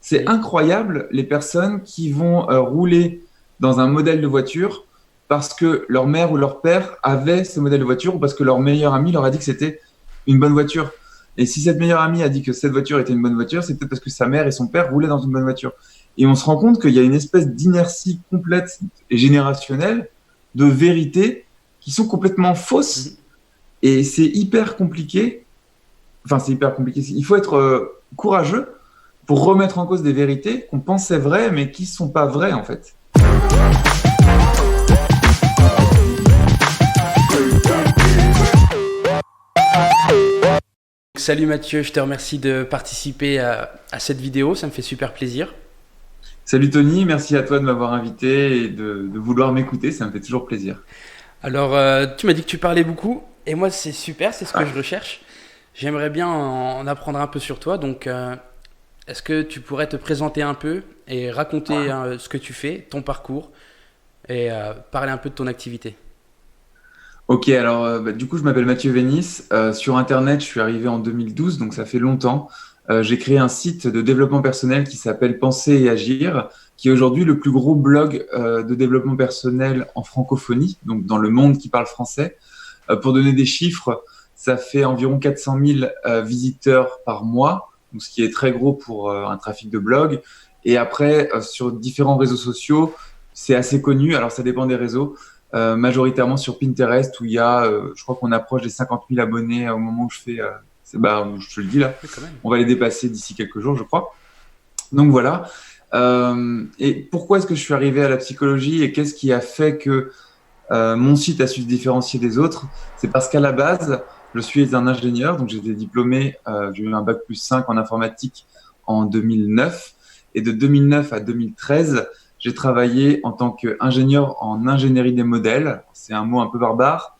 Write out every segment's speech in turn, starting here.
C'est Oui. incroyable les personnes qui vont rouler dans un modèle de voiture parce que leur mère ou leur père avait ce modèle de voiture ou parce que leur meilleur ami leur a dit que c'était une bonne voiture. Et si cette meilleure amie a dit que cette voiture était une bonne voiture, c'est peut-être parce que sa mère et son père roulaient dans une bonne voiture. Et on se rend compte qu'il y a une espèce d'inertie complète et générationnelle de vérités qui sont complètement Mhm. fausses. Et c'est hyper compliqué. Enfin, c'est hyper compliqué. Il faut être courageux pour remettre en cause des vérités qu'on pensait vraies, mais qui ne sont pas vraies, en fait. Salut Mathieu, je te remercie de participer à cette vidéo, ça me fait super plaisir. Salut Tony, merci à toi de m'avoir invité et de vouloir m'écouter, ça me fait toujours plaisir. Alors, tu m'as dit que tu parlais beaucoup, et moi c'est super, c'est ce que je recherche. J'aimerais bien en apprendre un peu sur toi, donc est-ce que tu pourrais te présenter un peu et raconter ce que tu fais, ton parcours, et parler un peu de ton activité? Ok, alors du coup, je m'appelle Mathieu Vénis. Sur Internet, je suis arrivé en 2012, donc ça fait longtemps. J'ai créé un site de développement personnel qui s'appelle Penser et Agir, qui est aujourd'hui le plus gros blog de développement personnel en francophonie, donc dans le monde qui parle français. Pour donner des chiffres, ça fait environ 400 000 visiteurs par mois, donc ce qui est très gros pour un trafic de blog. Et après, sur différents réseaux sociaux, c'est assez connu. Alors, ça dépend des réseaux. Majoritairement sur Pinterest, où il y a, je crois qu'on approche des 50 000 abonnés au moment où je fais, où je te le dis là. Oui, quand même. On va les dépasser d'ici quelques jours, je crois. Donc voilà. Et pourquoi est-ce que je suis arrivé à la psychologie et qu'est-ce qui a fait que mon site a su se différencier des autres? C'est parce qu'à la base, je suis un ingénieur, donc j'étais diplômé, j'ai eu un bac plus 5 en informatique en 2009. Et de 2009 à 2013, j'ai travaillé en tant qu'ingénieur en ingénierie des modèles. C'est un mot un peu barbare.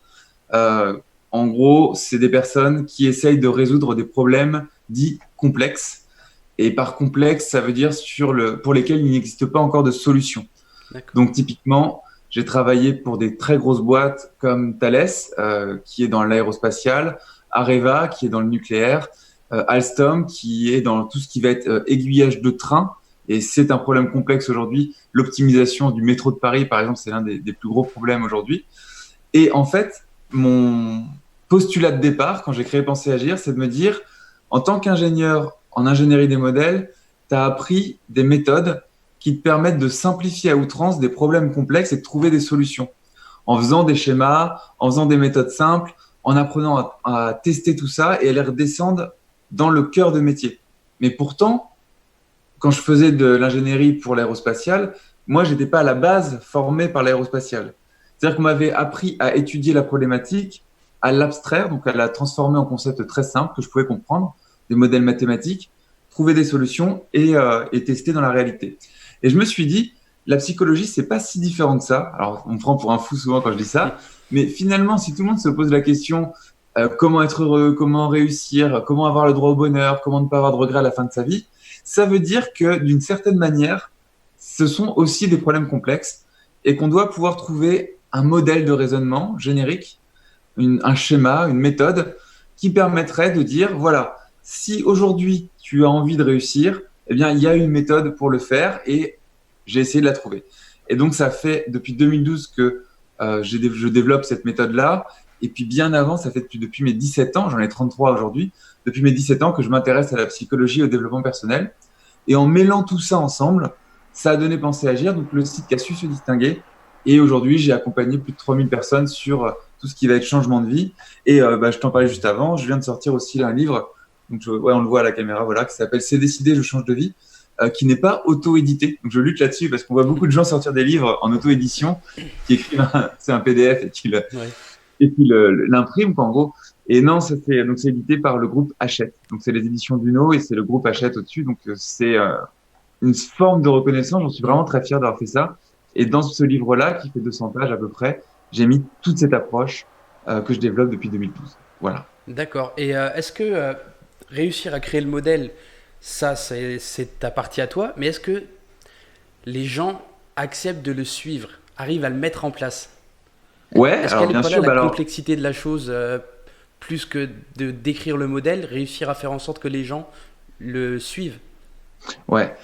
Euh, En gros, c'est des personnes qui essayent de résoudre des problèmes dits complexes. Et par complexe, ça veut dire pour lesquels il n'existe pas encore de solution. D'accord. Donc typiquement, j'ai travaillé pour des très grosses boîtes comme Thales, qui est dans l'aérospatial, Areva, qui est dans le nucléaire, Alstom, qui est dans tout ce qui va être aiguillage de train. Et c'est un problème complexe aujourd'hui. L'optimisation du métro de Paris, par exemple, c'est l'un des plus gros problèmes aujourd'hui. Et en fait, mon postulat de départ, quand j'ai créé Penser Agir, c'est de me dire, en tant qu'ingénieur en ingénierie des modèles, tu as appris des méthodes qui te permettent de simplifier à outrance des problèmes complexes et de trouver des solutions. En faisant des schémas, en faisant des méthodes simples, en apprenant à tester tout ça et à les redescendre dans le cœur de métier. Mais pourtant, quand je faisais de l'ingénierie pour l'aérospatiale, moi, j'étais pas à la base formé par l'aérospatiale. C'est-à-dire qu'on m'avait appris à étudier la problématique, à l'abstraire, donc à la transformer en concept très simple que je pouvais comprendre, des modèles mathématiques, trouver des solutions et tester dans la réalité. Et je me suis dit, la psychologie, c'est pas si différent de ça. Alors, on me prend pour un fou souvent quand je dis ça, mais finalement, si tout le monde se pose la question, comment être heureux, comment réussir, comment avoir le droit au bonheur, comment ne pas avoir de regrets à la fin de sa vie, ça veut dire que d'une certaine manière, ce sont aussi des problèmes complexes et qu'on doit pouvoir trouver un modèle de raisonnement générique, un schéma, une méthode qui permettrait de dire, voilà, si aujourd'hui tu as envie de réussir, eh bien, il y a une méthode pour le faire et j'ai essayé de la trouver. Et donc, ça fait depuis 2012 que je développe cette méthode-là. Et puis, bien avant, ça fait depuis mes 17 ans, j'en ai 33 aujourd'hui, depuis mes 17 ans que je m'intéresse à la psychologie et au développement personnel. Et en mêlant tout ça ensemble, ça a donné Penser Agir, donc le site qui a su se distinguer. Et aujourd'hui, j'ai accompagné plus de 3000 personnes sur tout ce qui va être changement de vie. Et je t'en parlais juste avant, je viens de sortir aussi un livre, donc ouais, on le voit à la caméra, voilà, qui s'appelle C'est décidé, je change de vie, qui n'est pas auto-édité. Donc je lutte là-dessus parce qu'on voit beaucoup de gens sortir des livres en auto-édition, qui écrivent c'est un PDF Ouais. et qui l'impriment, quoi, en gros. Et non, c'est édité par le groupe Hachette. Donc c'est les éditions Duno et c'est le groupe Hachette au-dessus. Donc c'est une forme de reconnaissance. J'en suis Mhm. vraiment très fier d'avoir fait ça. Et dans ce livre-là, qui fait 200 pages à peu près, j'ai mis toute cette approche que je développe depuis 2012. Voilà. D'accord. Et est-ce que réussir à créer le modèle, ça c'est ta partie à toi, mais est-ce que les gens acceptent de le suivre, arrivent à le mettre en place? Ouais, Est-ce alors qu'elle n'est bien pas là sûr, la bah alors, complexité de la chose, plus que de décrire le modèle, réussir à faire en sorte que les gens le suivent? Ouais.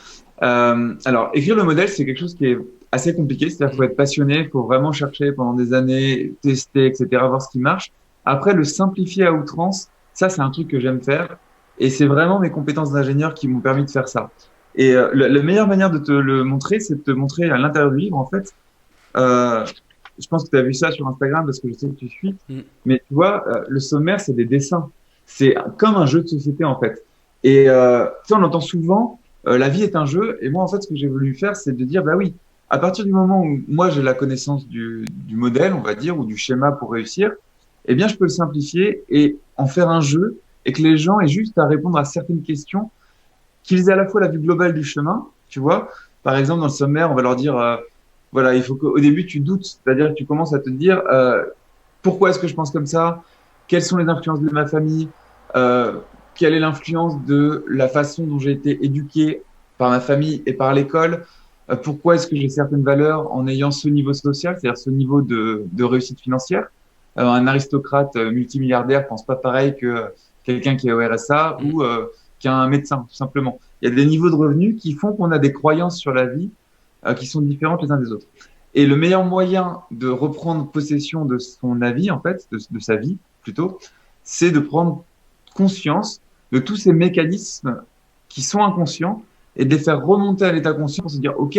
Alors, écrire le modèle, c'est quelque chose qui est assez compliqué. C'est-à-dire qu'il faut être passionné, il faut vraiment chercher pendant des années, tester, etc., voir ce qui marche. Après, le simplifier à outrance, ça, c'est un truc que j'aime faire. Et c'est vraiment mes compétences d'ingénieur qui m'ont permis de faire ça. Et la meilleure manière de te le montrer, c'est de te montrer à l'intérieur du livre, en fait. Euh, je pense que tu as vu ça sur Instagram parce que je sais que tu suis. Mm. Mais tu vois, le sommaire, c'est des dessins. C'est comme un jeu de société, en fait. Et tu sais, on entend souvent, la vie est un jeu. Et moi, en fait, ce que j'ai voulu faire, c'est de dire, bah oui, à partir du moment où moi, j'ai la connaissance du modèle, on va dire, ou du schéma pour réussir, eh bien, je peux le simplifier et en faire un jeu et que les gens aient juste à répondre à certaines questions, qu'ils aient à la fois la vue globale du chemin, tu vois. Par exemple, dans le sommaire, on va leur dire, voilà, il faut qu'au début, tu doutes, c'est-à-dire que tu commences à te dire, pourquoi est-ce que je pense comme ça? Quelles sont les influences de ma famille? Euh, Quelle est l'influence de la façon dont j'ai été éduqué par ma famille et par l'école? Pourquoi est-ce que j'ai certaines valeurs en ayant ce niveau social, c'est-à-dire ce niveau de réussite financière? Un aristocrate multimilliardaire pense pas pareil que quelqu'un qui est au RSA Mm. ou qu'un médecin, tout simplement. Il y a des niveaux de revenus qui font qu'on a des croyances sur la vie qui sont différentes les uns des autres. Et le meilleur moyen de reprendre possession de son avis, en fait, de sa vie plutôt, c'est de prendre conscience de tous ces mécanismes qui sont inconscients et de les faire remonter à l'état conscient pour se dire, OK,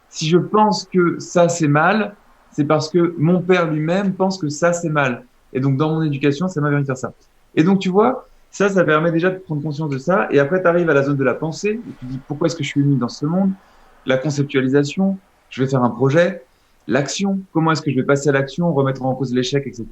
si je pense que ça c'est mal, c'est parce que mon père lui-même pense que ça c'est mal. Et donc dans mon éducation, ça m'a permis de faire ça. Et donc tu vois, ça permet déjà de prendre conscience de ça. Et après, tu arrives à la zone de la pensée, et tu dis, pourquoi est-ce que je suis venu dans ce monde? La conceptualisation, je vais faire un projet, l'action, comment est-ce que je vais passer à l'action, remettre en cause l'échec, etc.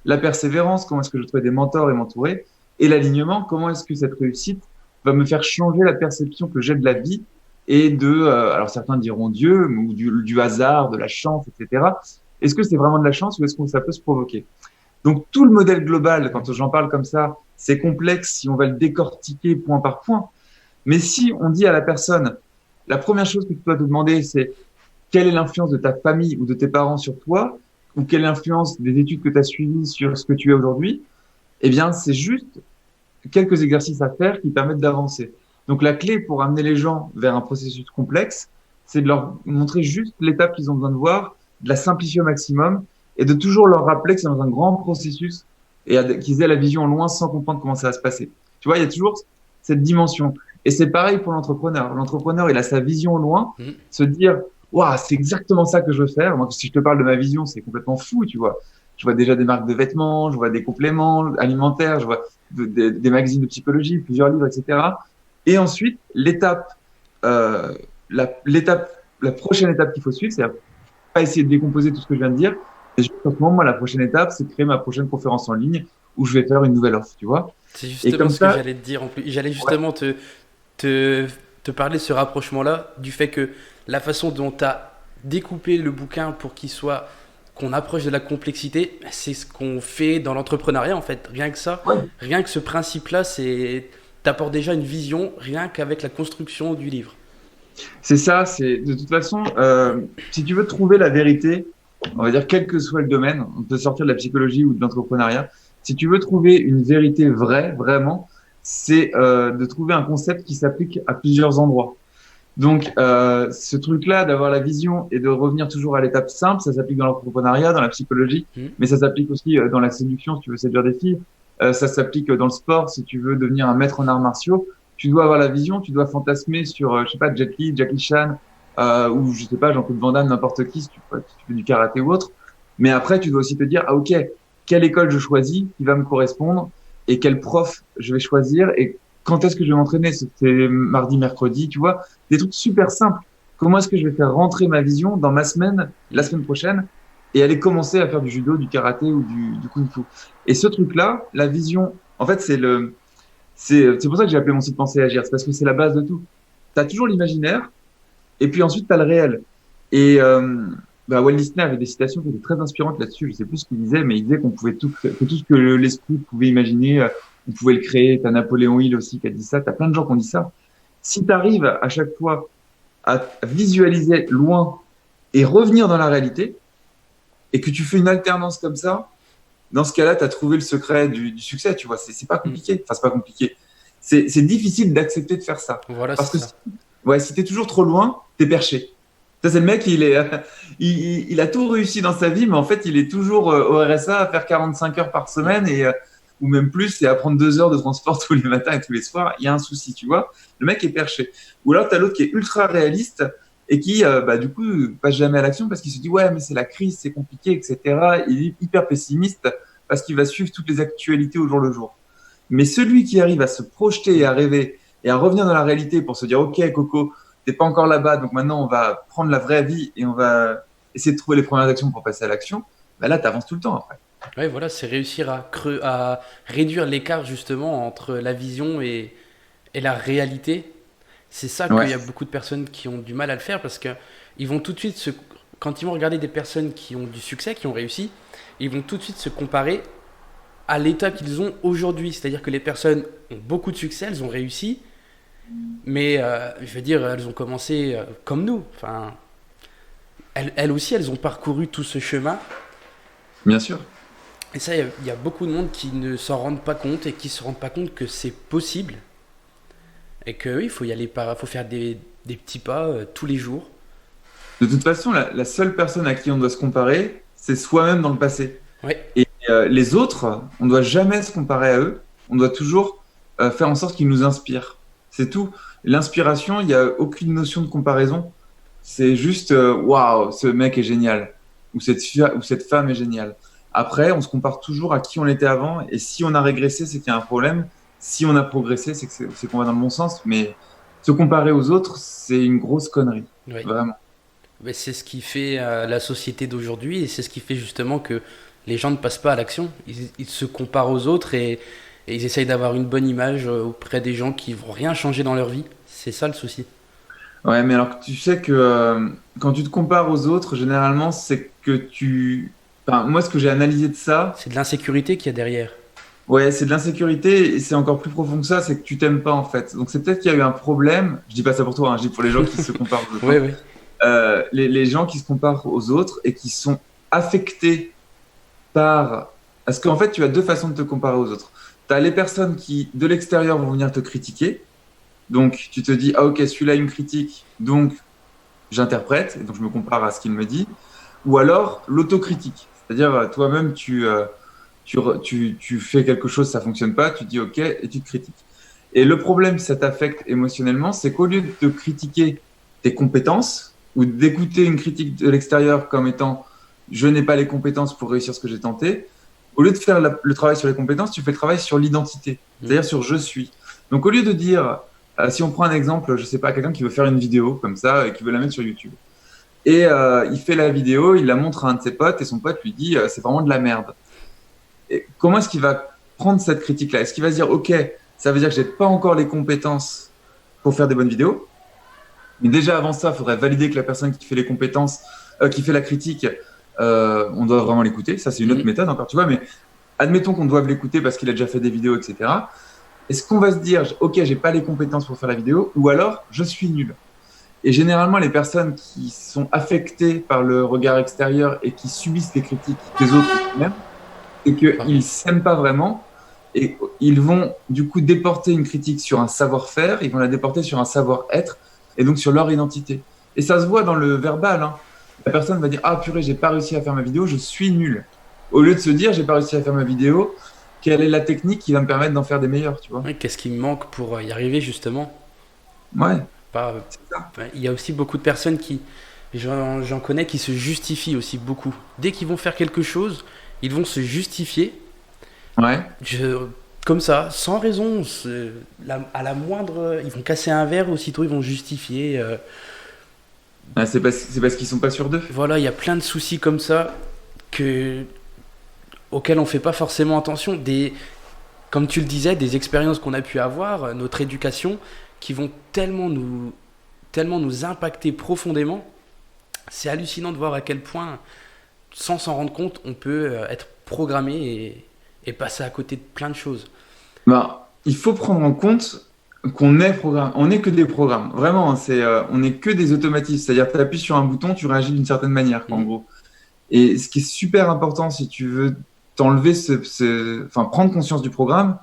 La persévérance, comment est-ce que je vais trouver des mentors et m'entourer, et l'alignement, comment est-ce que cette réussite va me faire changer la perception que j'ai de la vie et alors certains diront Dieu, ou du hasard, de la chance, etc. Est-ce que c'est vraiment de la chance ou est-ce que ça peut se provoquer? Donc tout le modèle global, quand j'en parle comme ça, c'est complexe si on va le décortiquer point par point. Mais si on dit à la personne, la première chose que tu dois te demander, c'est quelle est l'influence de ta famille ou de tes parents sur toi, ou quelle est l'influence des études que tu as suivies sur ce que tu es aujourd'hui, eh bien, c'est juste quelques exercices à faire qui permettent d'avancer. Donc, la clé pour amener les gens vers un processus complexe, c'est de leur montrer juste l'étape qu'ils ont besoin de voir, de la simplifier au maximum et de toujours leur rappeler que c'est dans un grand processus et qu'ils aient la vision loin sans comprendre comment ça va se passer. Tu vois, il y a toujours cette dimension. Et c'est pareil pour l'entrepreneur. L'entrepreneur, il a sa vision au loin, Mm. se dire, waouh, c'est exactement ça que je veux faire. Moi, si je te parle de ma vision, c'est complètement fou, tu vois. Je vois déjà des marques de vêtements, je vois des compléments alimentaires, je vois des magazines de psychologie, plusieurs livres, etc. Et ensuite, euh, la prochaine étape qu'il faut suivre, c'est pas essayer de décomposer tout ce que je viens de dire. Et juste en ce moment, moi, la prochaine étape, c'est de créer ma prochaine conférence en ligne où je vais faire une nouvelle offre, tu vois. C'est Et justement comme ce que ça, j'allais te dire en plus. J'allais ouais, justement te, te parler de ce rapprochement-là, du fait que la façon dont tu as découpé le bouquin pour qu'il soit, qu'on approche de la complexité, c'est ce qu'on fait dans l'entrepreneuriat en fait. Rien que ça, ouais, rien que ce principe-là, c'est t'apportes déjà une vision rien qu'avec la construction du livre. c'est ça. C'est de toute façon, si tu veux trouver la vérité, on va dire quel que soit le domaine, on peut sortir de la psychologie ou de l'entrepreneuriat. Si tu veux trouver une vérité vraie, vraiment, c'est de trouver un concept qui s'applique à plusieurs endroits. Donc, ce truc-là d'avoir la vision et de revenir toujours à l'étape simple, ça s'applique dans l'entrepreneuriat, dans la psychologie, Hmm. mais ça s'applique aussi dans la séduction si tu veux séduire des filles. Ça s'applique dans le sport si tu veux devenir un maître en arts martiaux. Tu dois avoir la vision, tu dois fantasmer sur, je sais pas, Jet Li, Jackie Chan, ou je sais pas, Jean-Claude Van Damme, n'importe qui, si tu fais du karaté ou autre. Mais après, tu dois aussi te dire, ah ok, quelle école je choisis qui va me correspondre et quel prof je vais choisir et quand est-ce que je vais m'entraîner? C'était mardi, mercredi, tu vois, des trucs super simples. Comment est-ce que je vais faire rentrer ma vision dans ma semaine, la semaine prochaine, et aller commencer à faire du judo, du karaté ou du kung-fu. Et ce truc-là, la vision, en fait, c'est pour ça que j'ai appelé mon site Penser et Agir. C'est parce que c'est la base de tout. Tu as toujours l'imaginaire, et puis ensuite, tu as le réel. Et Walt Disney avait des citations qui étaient très inspirantes là-dessus. Je sais plus ce qu'il disait, mais il disait qu'on pouvait que tout ce que l'esprit pouvait imaginer, on pouvait le créer. T'as Napoléon Hill aussi qui a dit ça. T'as plein de gens qui ont dit ça. Si tu arrives à chaque fois à visualiser loin et revenir dans la réalité, et que tu fais une alternance comme ça, dans ce cas-là, tu as trouvé le secret du succès, tu vois. C'est pas Hmm. compliqué. Enfin, c'est pas compliqué. c'est difficile d'accepter de faire ça. Voilà, Parce c'est que ça. ouais, si t'es toujours trop loin, t'es perché. Ça, c'est le mec, il a tout réussi dans sa vie, mais en fait, il est toujours au RSA à faire 45 heures par Mm. semaine ou même plus et à prendre 2 heures de transport tous les matins et tous les soirs. Il y a un souci, tu vois. Le mec est perché. Ou alors, tu as l'autre qui est ultra réaliste et qui, bah, du coup, passe jamais à l'action parce qu'il se dit, ouais, mais c'est la crise, c'est compliqué, etc. Il est hyper pessimiste parce qu'il va suivre toutes les actualités au jour le jour. Mais celui qui arrive à se projeter et à rêver et à revenir dans la réalité pour se dire, OK, Coco, t'es pas encore là-bas, donc maintenant on va prendre la vraie vie et on va essayer de trouver les premières actions pour passer à l'action, bah là, tu avances tout le temps après. Ouais, voilà, c'est réussir à réduire l'écart justement entre la vision et la réalité. C'est ça qu'il Ouais, y a beaucoup de personnes qui ont du mal à le faire parce que ils vont tout de suite quand ils vont regarder des personnes qui ont du succès, qui ont réussi, ils vont tout de suite se comparer à l'état qu'ils ont aujourd'hui. C'est-à-dire que les personnes ont beaucoup de succès, elles ont réussi, mais je veux dire, elles ont commencé comme nous. Enfin, elles aussi, elles ont parcouru tout ce chemin. bien sûr. Et ça, il y a beaucoup de monde qui ne s'en rendent pas compte et qui se rendent pas compte que c'est possible et que oui, il faut y aller faut faire des petits pas tous les jours. De toute façon, la seule personne à qui on doit se comparer, c'est soi-même dans le passé. Ouais, Et les autres, on ne doit jamais se comparer à eux. On doit toujours faire en sorte qu'ils nous inspirent. C'est tout. L'inspiration, il n'y a aucune notion de comparaison. C'est juste, waouh, ce mec est génial. Ou cette femme est géniale. Après, on se compare toujours à qui on était avant. Et si on a régressé, c'est qu'il y a un problème. Si on a progressé, c'est qu'on va dans le bon sens. Mais se comparer aux autres, c'est une grosse connerie. ouais. Vraiment. Mais c'est ce qui fait la société d'aujourd'hui et c'est ce qui fait justement que les gens ne passent pas à l'action. Ils se comparent aux autres et ils essayent d'avoir une bonne image auprès des gens qui vont rien changer dans leur vie. C'est ça le souci. Ouais, mais alors tu sais que quand tu te compares aux autres, généralement, c'est que tu... Enfin, moi, ce que j'ai analysé de ça, C'est de l'insécurité qu'il y a derrière. ouais, c'est de l'insécurité et c'est encore plus profond que ça, c'est que tu t'aimes pas en fait. Donc c'est peut-être qu'il y a eu un problème. Je dis pas ça pour toi, hein, je dis pour les gens qui se comparent aux autres, Oui, hein. oui. Les gens qui se comparent aux autres et qui sont affectés par... Parce qu'en fait, tu as deux façons de te comparer aux autres. Tu as les personnes qui, de l'extérieur, vont venir te critiquer. Donc tu te dis, ah ok, celui-là, il me critique, donc j'interprète, et donc je me compare à ce qu'il me dit. Ou alors l'autocritique. C'est-à-dire, toi-même, tu fais quelque chose, ça fonctionne pas, tu dis OK et tu te critiques. Et le problème, si ça t'affecte émotionnellement, c'est qu'au lieu de te critiquer tes compétences ou d'écouter une critique de l'extérieur comme étant je n'ai pas les compétences pour réussir ce que j'ai tenté, au lieu de faire le travail sur les compétences, tu fais le travail sur l'identité, Mm. c'est-à-dire sur je suis. Donc au lieu de dire, si on prend un exemple, je sais pas, quelqu'un qui veut faire une vidéo comme ça et qui veut la mettre sur YouTube. Et il fait la vidéo, il la montre à un de ses potes et son pote lui dit c'est vraiment de la merde. Et comment est-ce qu'il va prendre cette critique-là? Est-ce qu'il va se dire ok, ça veut dire que j'ai pas encore les compétences pour faire des bonnes vidéos? Mais déjà avant ça, il faudrait valider que la personne qui fait les compétences, qui fait la critique, on doit vraiment l'écouter. Ça, c'est une autre Mhm. méthode encore, tu vois. Mais admettons qu'on doive l'écouter parce qu'il a déjà fait des vidéos, etc. Est-ce qu'on va se dire ok, j'ai pas les compétences pour faire la vidéo, ou alors je suis nul? Et généralement, les personnes qui sont affectées par le regard extérieur et qui subissent les critiques des autres même, c'est qu'ils Pardon. ne s'aiment pas vraiment et ils vont du coup déporter une critique sur un savoir-faire, ils vont la déporter sur un savoir-être et donc sur leur identité. Et ça se voit dans le verbal, hein. La personne va dire ah purée, j'ai pas réussi à faire ma vidéo, je suis nul. Au lieu de se dire j'ai pas réussi à faire ma vidéo, quelle est la technique qui va me permettre d'en faire des meilleures, tu vois? Ouais, qu'est-ce qui me manque pour y arriver justement? Ouais, Bah, c'est ça. il y a aussi beaucoup de personnes j'en connais qui se justifient aussi beaucoup. Dès qu'ils vont faire quelque chose, ils vont se justifier. Ouais. Je- Comme ça, sans raison. À la moindre, ils vont casser un verre, aussitôt ils vont justifier. Ouais, c'est parce qu'ils sont pas sûrs d'eux. Voilà, il y a plein de soucis comme ça que, auxquels on fait pas forcément attention. Comme tu le disais, des expériences qu'on a pu avoir, notre éducation, qui vont tellement nous impacter profondément. C'est hallucinant de voir à quel point, sans s'en rendre compte, on peut être programmé et passer à côté de plein de choses. Ben, il faut prendre en compte qu'on est programme. On n'est que des programmes. Vraiment, hein, on n'est que des automatismes. C'est-à-dire, tu appuies sur un bouton, tu réagis d'une certaine manière, quoi, en Mhm. gros. Et ce qui est super important, si tu veux t'enlever enfin, prendre conscience du programme,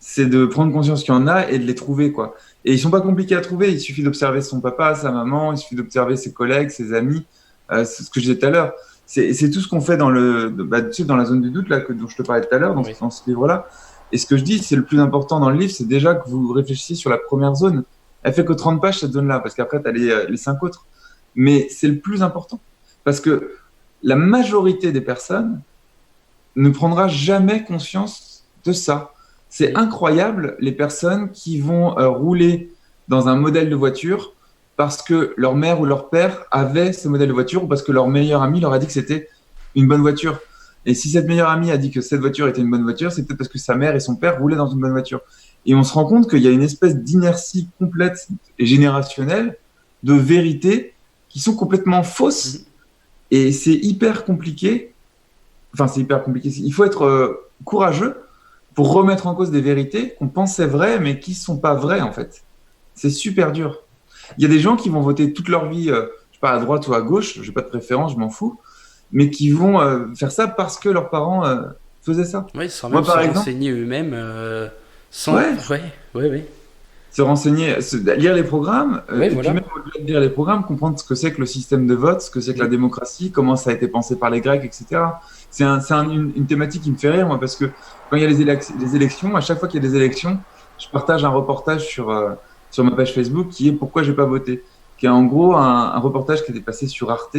c'est de prendre conscience qu'il y en a et de les trouver, quoi. Et ils sont pas compliqués à trouver. Il suffit d'observer son papa, sa maman, il suffit d'observer ses collègues, ses amis. C'est ce que je disais tout à l'heure. C'est tout ce qu'on fait tu sais, dans la zone du doute, là, dont je te parlais tout à l'heure, Oui. dans ce livre-là. Et ce que je dis, c'est le plus important dans le livre, c'est déjà que vous réfléchissiez sur la première zone. Elle fait que 30 pages, cette zone-là, parce qu'après, tu as les 5 autres. Mais c'est le plus important. Parce que la majorité des personnes ne prendra jamais conscience de ça. C'est Mm. incroyable les personnes qui vont rouler dans un modèle de voiture parce que leur mère ou leur père avait ce modèle de voiture ou parce que leur meilleur ami leur a dit que c'était une bonne voiture. Et si cette meilleure amie a dit que cette voiture était une bonne voiture, c'est peut-être parce que sa mère et son père roulaient dans une bonne voiture. Et on se rend compte qu'il y a une espèce d'inertie complète et générationnelle de vérités qui sont complètement fausses. Mhm. Et c'est hyper compliqué. Enfin, c'est hyper compliqué. Il faut être courageux pour remettre en cause des vérités qu'on pensait vraies, mais qui ne sont pas vraies, en fait. C'est super dur. Il y a des gens qui vont voter toute leur vie, je sais pas, à droite ou à gauche, je n'ai pas de préférence, je m'en fous, mais qui vont faire ça parce que leurs parents faisaient ça. Oui, sans même Moi, se par exemple, renseigner eux-mêmes. Sans. ouais, Ouais, ouais, ouais. se renseigner, lire les programmes, Ouais, et puis voilà. même au-delà de lire les programmes, comprendre ce que c'est que le système de vote, ce que c'est que la Mm. démocratie, comment ça a été pensé par les Grecs, etc. Une thématique qui me fait rire, moi, parce que quand il y a les élections, à chaque fois qu'il y a des élections, je partage un reportage sur ma page Facebook qui est Pourquoi j'ai pas voté, qui est en gros un reportage qui était passé sur Arte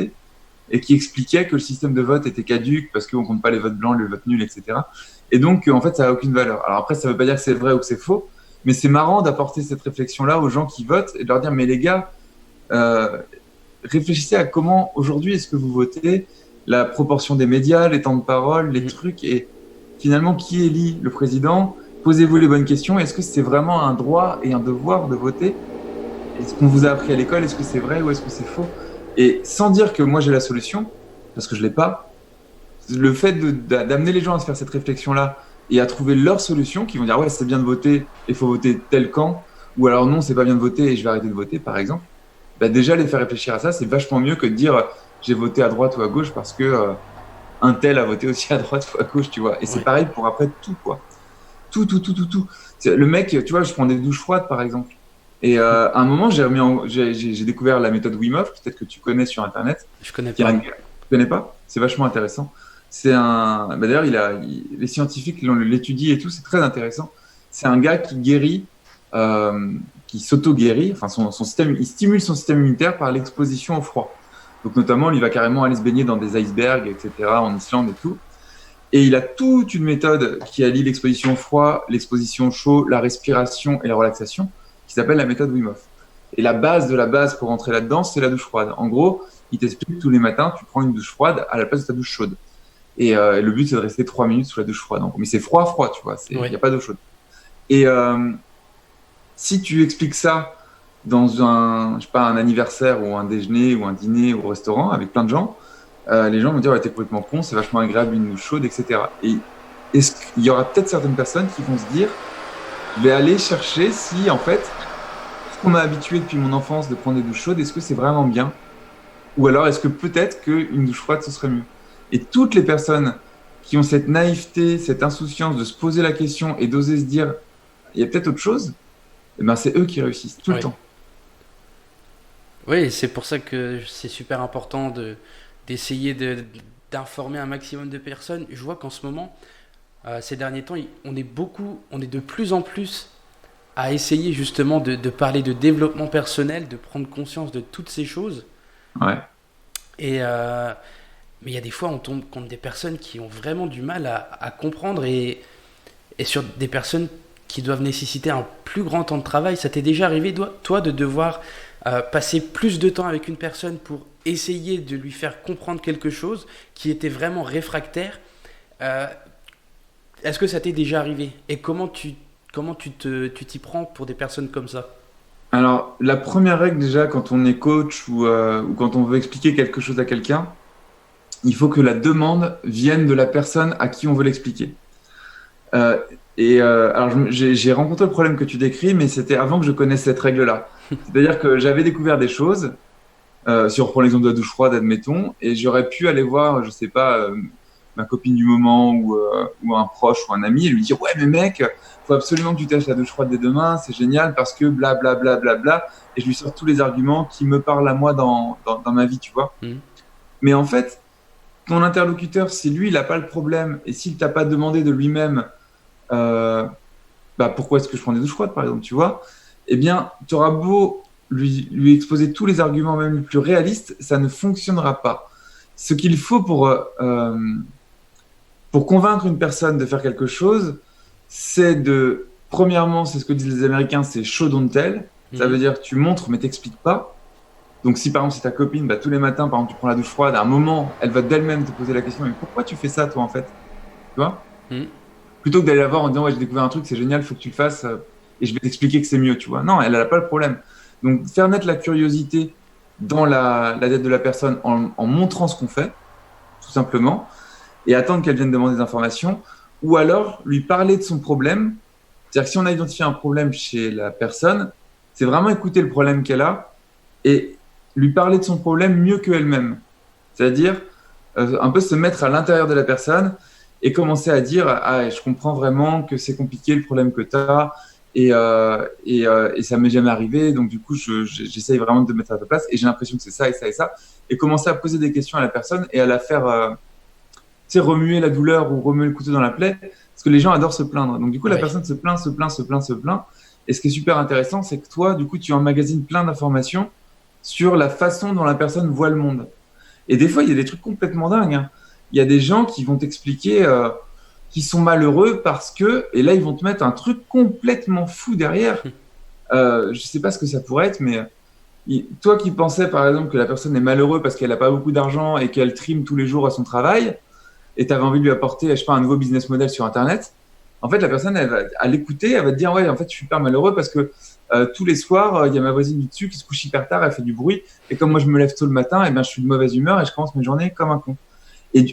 et qui expliquait que le système de vote était caduque parce qu'on compte pas les votes blancs, les votes nuls, etc. Et donc, en fait, ça a aucune valeur. Alors après, ça veut pas dire que c'est vrai ou que c'est faux, mais c'est marrant d'apporter cette réflexion-là aux gens qui votent et de leur dire, mais les gars, euh, réfléchissez à comment aujourd'hui est-ce que vous votez, la proportion des médias, les temps de parole, les Mm. trucs, et finalement, qui élit le président? Posez-vous les bonnes questions. Est-ce que c'est vraiment un droit et un devoir de voter? Est-ce qu'on vous a appris à l'école? Est-ce que c'est vrai ou est-ce que c'est faux? Et sans dire que moi j'ai la solution, parce que je l'ai pas, le fait d'amener les gens à se faire cette réflexion-là et à trouver leur solution, qui vont dire ouais, c'est bien de voter, il faut voter tel camp, ou alors non, c'est pas bien de voter et je vais arrêter de voter, par exemple, bah déjà les faire réfléchir à ça, c'est vachement mieux que de dire j'ai voté à droite ou à gauche parce que un tel a voté aussi à droite ou à gauche, tu vois. Et c'est Ouais. pareil pour après tout, quoi. Tout, tout, tout, tout, tout. Le mec, tu vois, je prends des douches froides, par exemple. Et à un moment, j'ai découvert la méthode Wim Hof, peut-être que tu connais sur Internet. Je connais Qui est un pas. gars, tu connais pas? C'est vachement intéressant. D'ailleurs, les scientifiques l'étudient et tout, c'est très intéressant. C'est un gars qui guérit, qui s'auto-guérit. Enfin, son système, il stimule son système immunitaire par l'exposition au froid. Donc, notamment, il va carrément aller se baigner dans des icebergs, etc., en Islande et tout. Et il a toute une méthode qui allie l'exposition au froid, l'exposition au chaud, la respiration et la relaxation, qui s'appelle la méthode Wim Hof. Et la base de la base pour rentrer là-dedans, c'est la douche froide. En gros, il t'explique tous les matins, tu prends une douche froide à la place de ta douche chaude. Et le but, c'est de rester 3 minutes sous la douche froide. Mais c'est froid, froid, tu vois. Il Ouais. n'y a pas d'eau chaude. Et si tu expliques ça dans je sais pas, un anniversaire ou un déjeuner ou un dîner au restaurant avec plein de gens, les gens vont dire ouais, t'es complètement con, c'est vachement agréable une douche chaude, etc. Et est-ce qu'il y aura peut-être certaines personnes qui vont se dire je vais aller chercher si en fait ce qu'on m'a habitué depuis mon enfance de prendre des douches chaudes, est-ce que c'est vraiment bien? Ou alors est-ce que peut-être qu'une douche froide ce serait mieux? Et toutes les personnes qui ont cette naïveté, cette insouciance de se poser la question et d'oser se dire il y a peut-être autre chose, eh ben c'est eux qui réussissent tout le Ouais. temps. Oui, c'est pour ça que c'est super important d'essayer d'informer un maximum de personnes. Je vois qu'en ce moment, ces derniers temps, on est de plus en plus à essayer justement de parler de développement personnel, de prendre conscience de toutes ces choses. Ouais, Et mais il y a des fois, on tombe contre des personnes qui ont vraiment du mal à comprendre et sur des personnes qui doivent nécessiter un plus grand temps de travail. Ça t'est déjà arrivé, toi, de devoir passer plus de temps avec une personne pour essayer de lui faire comprendre quelque chose qui était vraiment réfractaire. Euh, Est-ce que ça t'est déjà arrivé? Et comment tu t'y prends pour des personnes comme ça? alors, la première règle déjà, quand on est coach ou quand on veut expliquer quelque chose à quelqu'un, il faut que la demande vienne de la personne à qui on veut l'expliquer. Euh, alors, j'ai rencontré le problème que tu décris, mais c'était avant que je connaisse cette règle-là. C'est-à-dire que j'avais découvert des choses, si on reprend l'exemple de la douche froide, admettons, et j'aurais pu aller voir, je sais pas, ma copine du moment ou un proche ou un ami et lui dire ouais mais mec, faut absolument que tu tâches la douche froide dès demain, c'est génial parce que bla bla bla bla bla et je lui sors tous les arguments qui me parlent à moi dans ma vie, tu vois. Mhm. Mais en fait, ton interlocuteur, si lui il n'a pas le problème et s'il t'a pas demandé de lui-même euh, bah, pourquoi est-ce que je prends des douches froides par exemple, tu vois, eh bien tu auras beau lui exposer tous les arguments même les plus réalistes, ça ne fonctionnera pas. Ce qu'il faut pour convaincre une personne de faire quelque chose, c'est premièrement, c'est ce que disent les Américains, c'est show don't tell. Ça Mhm. veut dire tu montres mais t'expliques pas. Donc si par exemple c'est ta copine, bah, tous les matins, par exemple, tu prends la douche froide, à un moment, elle va d'elle-même te poser la question, mais pourquoi tu fais ça toi en fait? Tu vois? Mhm. Plutôt que d'aller la voir en disant ouais j'ai découvert un truc, c'est génial, faut que tu le fasses et je vais t'expliquer que c'est mieux, tu vois? Non, elle n'a pas le problème. Donc faire naître la curiosité dans la tête de la personne en montrant ce qu'on fait, tout simplement et attendre qu'elle vienne demander des informations, ou alors lui parler de son problème. C'est-à-dire que si on a identifié un problème chez la personne, c'est vraiment écouter le problème qu'elle a et lui parler de son problème mieux qu'elle-même. C'est-à-dire un peu se mettre à l'intérieur de la personne et commencer à dire ah je comprends vraiment que c'est compliqué le problème que tu as et ça m'est jamais arrivé donc du coup j'essaye vraiment de me mettre à ta place et j'ai l'impression que c'est ça et ça et ça et commencer à poser des questions à la personne et à la faire tu sais, remuer la douleur ou remuer le couteau dans la plaie, parce que les gens adorent se plaindre. Donc, du coup, la Ouais. personne se plaint, se plaint, se plaint, se plaint. Et ce qui est super intéressant, c'est que toi, du coup, tu emmagasines plein d'informations sur la façon dont la personne voit le monde. Et des fois, il y a des trucs complètement dingues, hein. Il y a des gens qui vont t'expliquer qu'ils sont malheureux parce que, et là, ils vont te mettre un truc complètement fou derrière. Je sais pas ce que ça pourrait être, mais toi qui pensais, par exemple, que la personne est malheureuse parce qu'elle n'a pas beaucoup d'argent et qu'elle trime tous les jours à son travail, et tu avais envie de lui apporter, je sais pas, un nouveau business model sur Internet, en fait, la personne, elle va, à l'écouter, elle va te dire, ouais, en fait, je suis hyper malheureux parce que tous les soirs, il y a ma voisine du dessus qui se couche hyper tard, elle fait du bruit, et comme moi, je me lève tôt le matin, et ben, je suis de mauvaise humeur et je commence mes journées comme un con.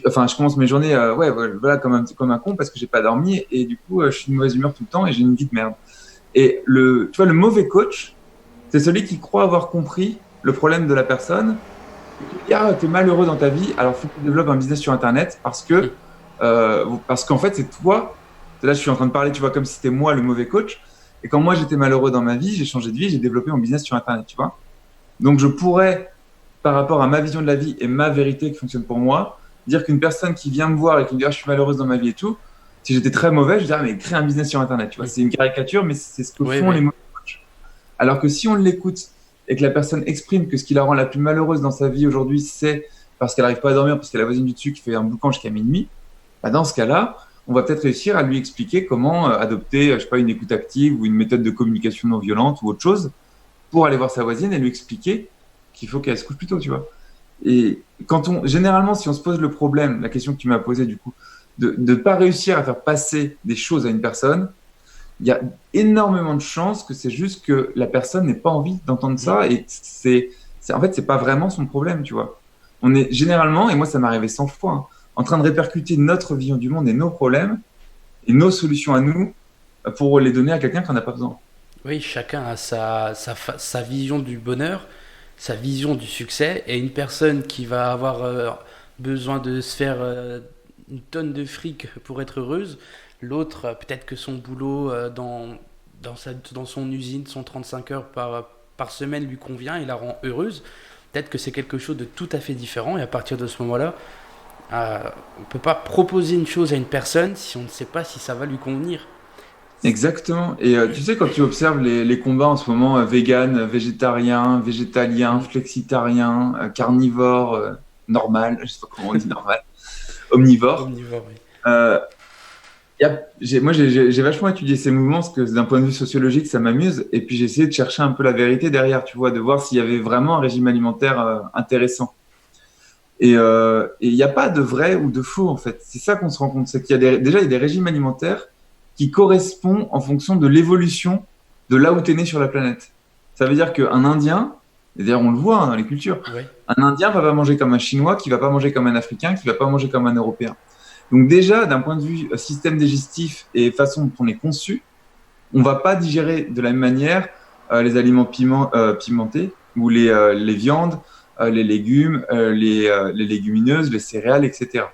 Enfin, je commence mes journées, ouais, voilà, comme un con parce que j'ai pas dormi, et du coup, je suis de mauvaise humeur tout le temps et j'ai une vie de merde. Et tu vois, le mauvais coach, c'est celui qui croit avoir compris le problème de la personne et qui dit, ah, t'es malheureux dans ta vie, alors faut que tu développes un business sur Internet parce qu'en fait, c'est toi. Là, je suis en train de parler, tu vois, comme si c'était moi le mauvais coach. Et quand moi, j'étais malheureux dans ma vie, j'ai changé de vie, j'ai développé mon business sur Internet, tu vois. Donc, je pourrais, par rapport à ma vision de la vie et ma vérité qui fonctionne pour moi, dire qu'une personne qui vient me voir et qui me dit, ah, je suis malheureuse dans ma vie et tout, si j'étais très mauvais, je dirais, ah, mais crée un business sur Internet, tu vois. C'est une caricature, mais c'est ce que Oui, font les oui. mauvais coachs. Alors que si on l'écoute et que la personne exprime que ce qui la rend la plus malheureuse dans sa vie aujourd'hui, c'est parce qu'elle n'arrive pas à dormir, parce qu'elle a la voisine du dessus qui fait un boucan jusqu'à minuit, bah dans ce cas-là, on va peut-être réussir à lui expliquer comment adopter, je sais pas, une écoute active ou une méthode de communication non violente ou autre chose pour aller voir sa voisine et lui expliquer qu'il faut qu'elle se couche plus tôt, tu vois. Et généralement, si on se pose le problème, la question que tu m'as posée du coup, de ne pas réussir à faire passer des choses à une personne, il y a énormément de chances que c'est juste que la personne n'ait pas envie d'entendre Mhm. ça et en fait, c'est pas vraiment son problème, tu vois. On est généralement, et moi ça m'est arrivé 100 fois, hein, en train de répercuter notre vision du monde et nos problèmes et nos solutions à nous pour les donner à quelqu'un qui en a pas besoin. Oui, chacun a sa vision du bonheur, sa vision du succès, et une personne qui va avoir besoin de se faire une tonne de fric pour être heureuse, l'autre, peut-être que son boulot dans son usine, son 35 heures par semaine lui convient et la rend heureuse. Peut-être que c'est quelque chose de tout à fait différent, et à partir de ce moment-là, on ne peut pas proposer une chose à une personne si on ne sait pas si ça va lui convenir. Exactement. Et tu sais, quand tu observes les combats en ce moment, vegan, végétarien, végétalien, Mm. flexitarien, carnivore, normal, je sais pas comment on dit normal, omnivore, Omnivore, oui. euh, moi, j'ai vachement étudié ces mouvements parce que d'un point de vue sociologique, ça m'amuse. Et puis, j'ai essayé de chercher un peu la vérité derrière, tu vois, de voir s'il y avait vraiment un régime alimentaire intéressant. Et il n'y a pas de vrai ou de faux, en fait. C'est ça qu'on se rend compte. C'est qu'il y a déjà, il y a des régimes alimentaires qui correspondent en fonction de l'évolution de là où tu es né sur la planète. Ça veut dire qu'un Indien, et d'ailleurs, on le voit hein, dans les cultures, Ouais. un Indien va pas manger comme un Chinois, qui va pas manger comme un Africain, qui va pas manger comme un Européen. Donc déjà, d'un point de vue système digestif et façon dont on est conçu, on va pas digérer de la même manière les aliments pimentés ou les viandes, les légumes, les légumineuses, les céréales, etc.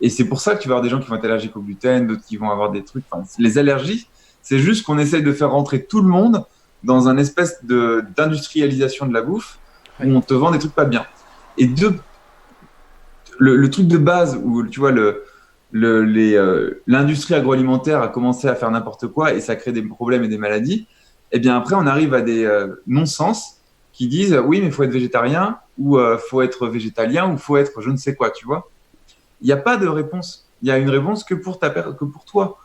Et c'est pour ça que tu vas avoir des gens qui vont être allergiques au gluten, d'autres qui vont avoir des trucs. Enfin, les allergies, c'est juste qu'on essaye de faire rentrer tout le monde dans un espèce d'industrialisation de la bouffe où on te vend des trucs pas bien. Et le truc de base où, tu vois, l'industrie agroalimentaire a commencé à faire n'importe quoi et ça crée des problèmes et des maladies, et bien après, on arrive à des non-sens qui disent oui, mais il faut être végétarien ou faut être végétalien ou faut être je ne sais quoi, tu vois. Il n'y a pas de réponse. Il y a une réponse que pour toi.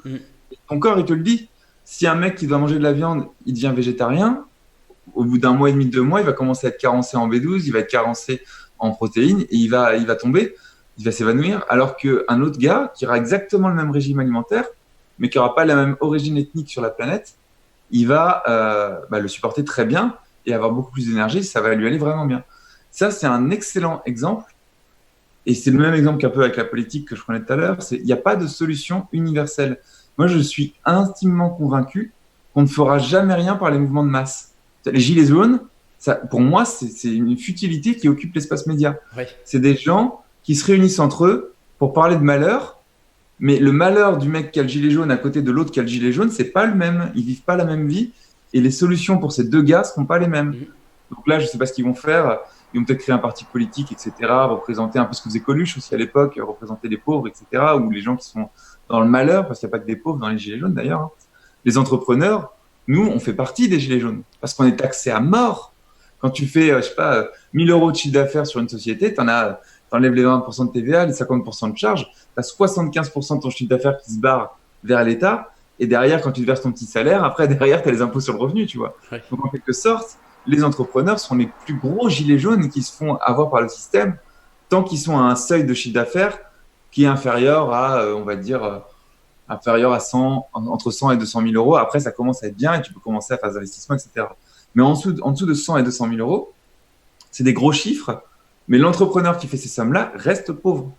Ton corps, il te le dit. Si un mec qui doit manger de la viande, il devient végétarien, au bout d'un mois et demi, 2 mois, il va commencer à être carencé en B12, il va être carencé en protéines et il va tomber, il va s'évanouir. Alors qu'un autre gars qui aura exactement le même régime alimentaire, mais qui n'aura pas la même origine ethnique sur la planète, il va le supporter très bien et avoir beaucoup plus d'énergie, ça va lui aller vraiment bien. Ça, c'est un excellent exemple. Et c'est le même exemple qu'un peu avec la politique que je prenais tout à l'heure. Il n'y a pas de solution universelle. Moi, je suis intimement convaincu qu'on ne fera jamais rien par les mouvements de masse. Les gilets jaunes, ça, pour moi, c'est une futilité qui occupe l'espace média. Oui. C'est des gens qui se réunissent entre eux pour parler de malheur, mais le malheur du mec qui a le gilet jaune à côté de l'autre qui a le gilet jaune, c'est pas le même. Ils vivent pas la même vie et les solutions pour ces deux gars seront pas les mêmes. Donc là, je sais pas ce qu'ils vont faire. Ils vont peut-être créer un parti politique, etc., représenter un peu ce que faisait Coluche aussi à l'époque, représenter les pauvres, etc., ou les gens qui sont dans le malheur, parce qu'il n'y a pas que des pauvres dans les gilets jaunes d'ailleurs. Hein. Les entrepreneurs, nous, on fait partie des gilets jaunes, parce qu'on est taxé à mort. Quand tu fais, je sais pas, 1000 euros de chiffre d'affaires sur une société, t'enlèves les 20% de TVA, les 50% de charges, t'as 75% de ton chiffre d'affaires qui se barre vers l'État, et derrière, quand tu te verses ton petit salaire, après, derrière, t'as les impôts sur le revenu, tu vois. Ouais. Donc, en quelque sorte, les entrepreneurs sont les plus gros gilets jaunes qui se font avoir par le système tant qu'ils sont à un seuil de chiffre d'affaires qui est inférieur à, on va dire, inférieur à 100, entre 100 et 200 000 euros. Après, ça commence à être bien et tu peux commencer à faire des investissements, etc. Mais en dessous de 100 et 200 000 euros, c'est des gros chiffres, mais l'entrepreneur qui fait ces sommes-là reste pauvre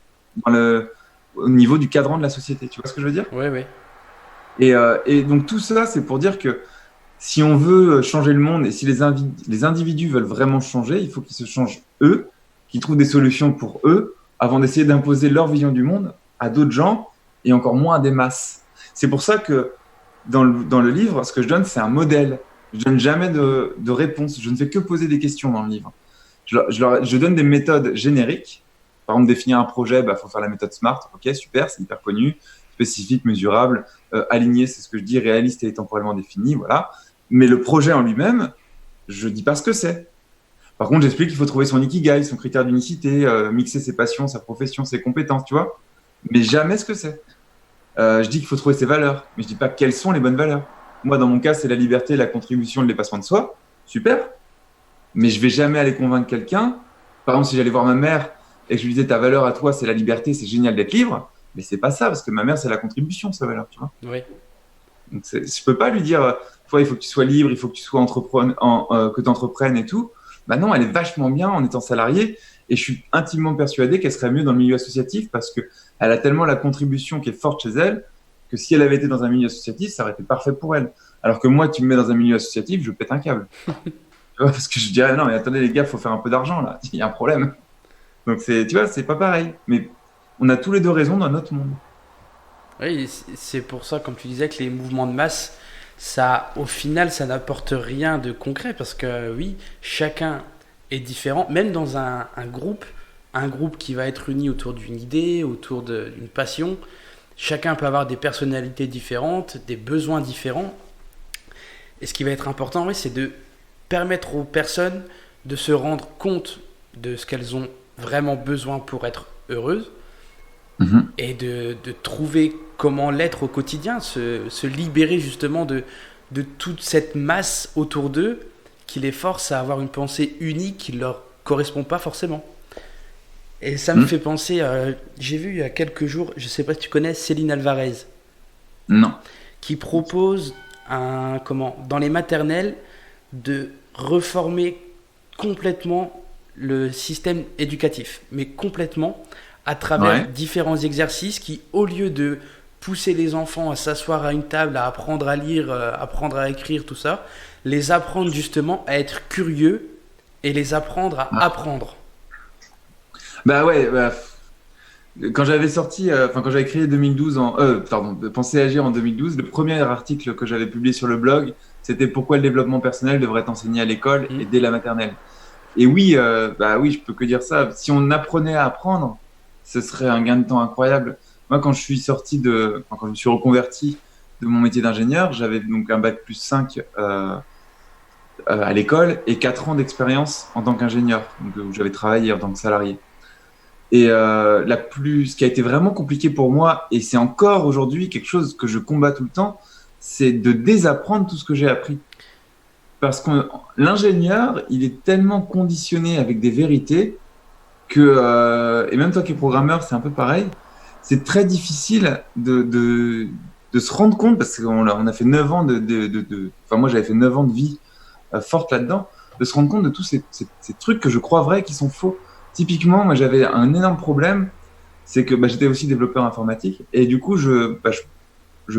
au niveau du cadran de la société. Tu vois ce que je veux dire ? Oui, oui. Et donc, tout ça, c'est pour dire que si on veut changer le monde et si les individus veulent vraiment changer, il faut qu'ils se changent eux, qu'ils trouvent des solutions pour eux, avant d'essayer d'imposer leur vision du monde à d'autres gens et encore moins à des masses. C'est pour ça que dans le livre, ce que je donne, c'est un modèle. Je donne jamais de réponse. Je ne fais que poser des questions dans le livre. Je donne des méthodes génériques. Par exemple, définir un projet, faut faire la méthode SMART. Ok, super, c'est hyper connu. Spécifique, mesurable, aligné, c'est ce que je dis, réaliste et temporellement défini, voilà. Mais le projet en lui-même, je dis pas ce que c'est. Par contre, j'explique qu'il faut trouver son ikigai, son critère d'unicité, mixer ses passions, sa profession, ses compétences, tu vois. Mais jamais ce que c'est. Je dis qu'il faut trouver ses valeurs, mais je dis pas quelles sont les bonnes valeurs. Moi, dans mon cas, c'est la liberté, la contribution, le dépassement de soi. Super. Mais je vais jamais aller convaincre quelqu'un. Par exemple, si j'allais voir ma mère et que je lui disais ta valeur à toi, c'est la liberté, c'est génial d'être libre. Mais c'est pas ça, parce que ma mère, c'est la contribution, sa valeur, tu vois. Oui. Donc, je peux pas lui dire, toi, il faut que tu sois libre, il faut que tu sois que tu entreprennes et tout. Bah non, elle est vachement bien en étant salariée et je suis intimement persuadé qu'elle serait mieux dans le milieu associatif parce que elle a tellement la contribution qui est forte chez elle que si elle avait été dans un milieu associatif, ça aurait été parfait pour elle. Alors que moi, tu me mets dans un milieu associatif, je pète un câble. Tu vois, parce que je dirais, non, mais attendez les gars, faut faire un peu d'argent là, il y a un problème. Donc tu vois, c'est pas pareil. Mais on a tous les deux raison dans notre monde. Oui, c'est pour ça, comme tu disais, que les mouvements de masse, ça, au final, ça n'apporte rien de concret parce que oui, chacun est différent, même dans un groupe qui va être uni autour d'une idée, autour d'une passion. Chacun peut avoir des personnalités différentes, des besoins différents. Et ce qui va être important, oui, c'est de permettre aux personnes de se rendre compte de ce qu'elles ont vraiment besoin pour être heureuses. Et de trouver comment l'être au quotidien, se libérer justement de toute cette masse autour d'eux qui les force à avoir une pensée unique qui ne leur correspond pas forcément. Et ça me fait penser, j'ai vu il y a quelques jours, je ne sais pas si tu connais Céline Alvarez. Non. Qui propose dans les maternelles de reformer complètement le système éducatif, mais complètement, à travers différents exercices qui, au lieu de pousser les enfants à s'asseoir à une table, à apprendre à lire, apprendre à écrire, tout ça, les apprendre justement à être curieux et les apprendre à apprendre. Bah ouais, Quand j'avais sorti, quand j'avais créé 2012 Penser Agir en 2012, le premier article que j'avais publié sur le blog, c'était pourquoi le développement personnel devrait être enseigné à l'école Hmm. et dès la maternelle. Et oui, bah oui, je peux que dire ça. Si on apprenait à apprendre, ce serait un gain de temps incroyable. Moi, quand je me suis reconverti de mon métier d'ingénieur, j'avais donc un bac plus 5 à l'école et 4 ans d'expérience en tant qu'ingénieur, donc, où j'avais travaillé en tant que salarié. Et ce qui a été vraiment compliqué pour moi, et c'est encore aujourd'hui quelque chose que je combats tout le temps, c'est de désapprendre tout ce que j'ai appris. Parce que l'ingénieur, il est tellement conditionné avec des vérités et même toi qui es programmeur, c'est un peu pareil, c'est très difficile de se rendre compte, parce on a fait 9 ans enfin moi j'avais fait 9 ans de vie forte là-dedans, de se rendre compte de tous ces trucs que je crois vrais qui sont faux. Typiquement, moi j'avais un énorme problème, c'est que j'étais aussi développeur informatique, et du coup je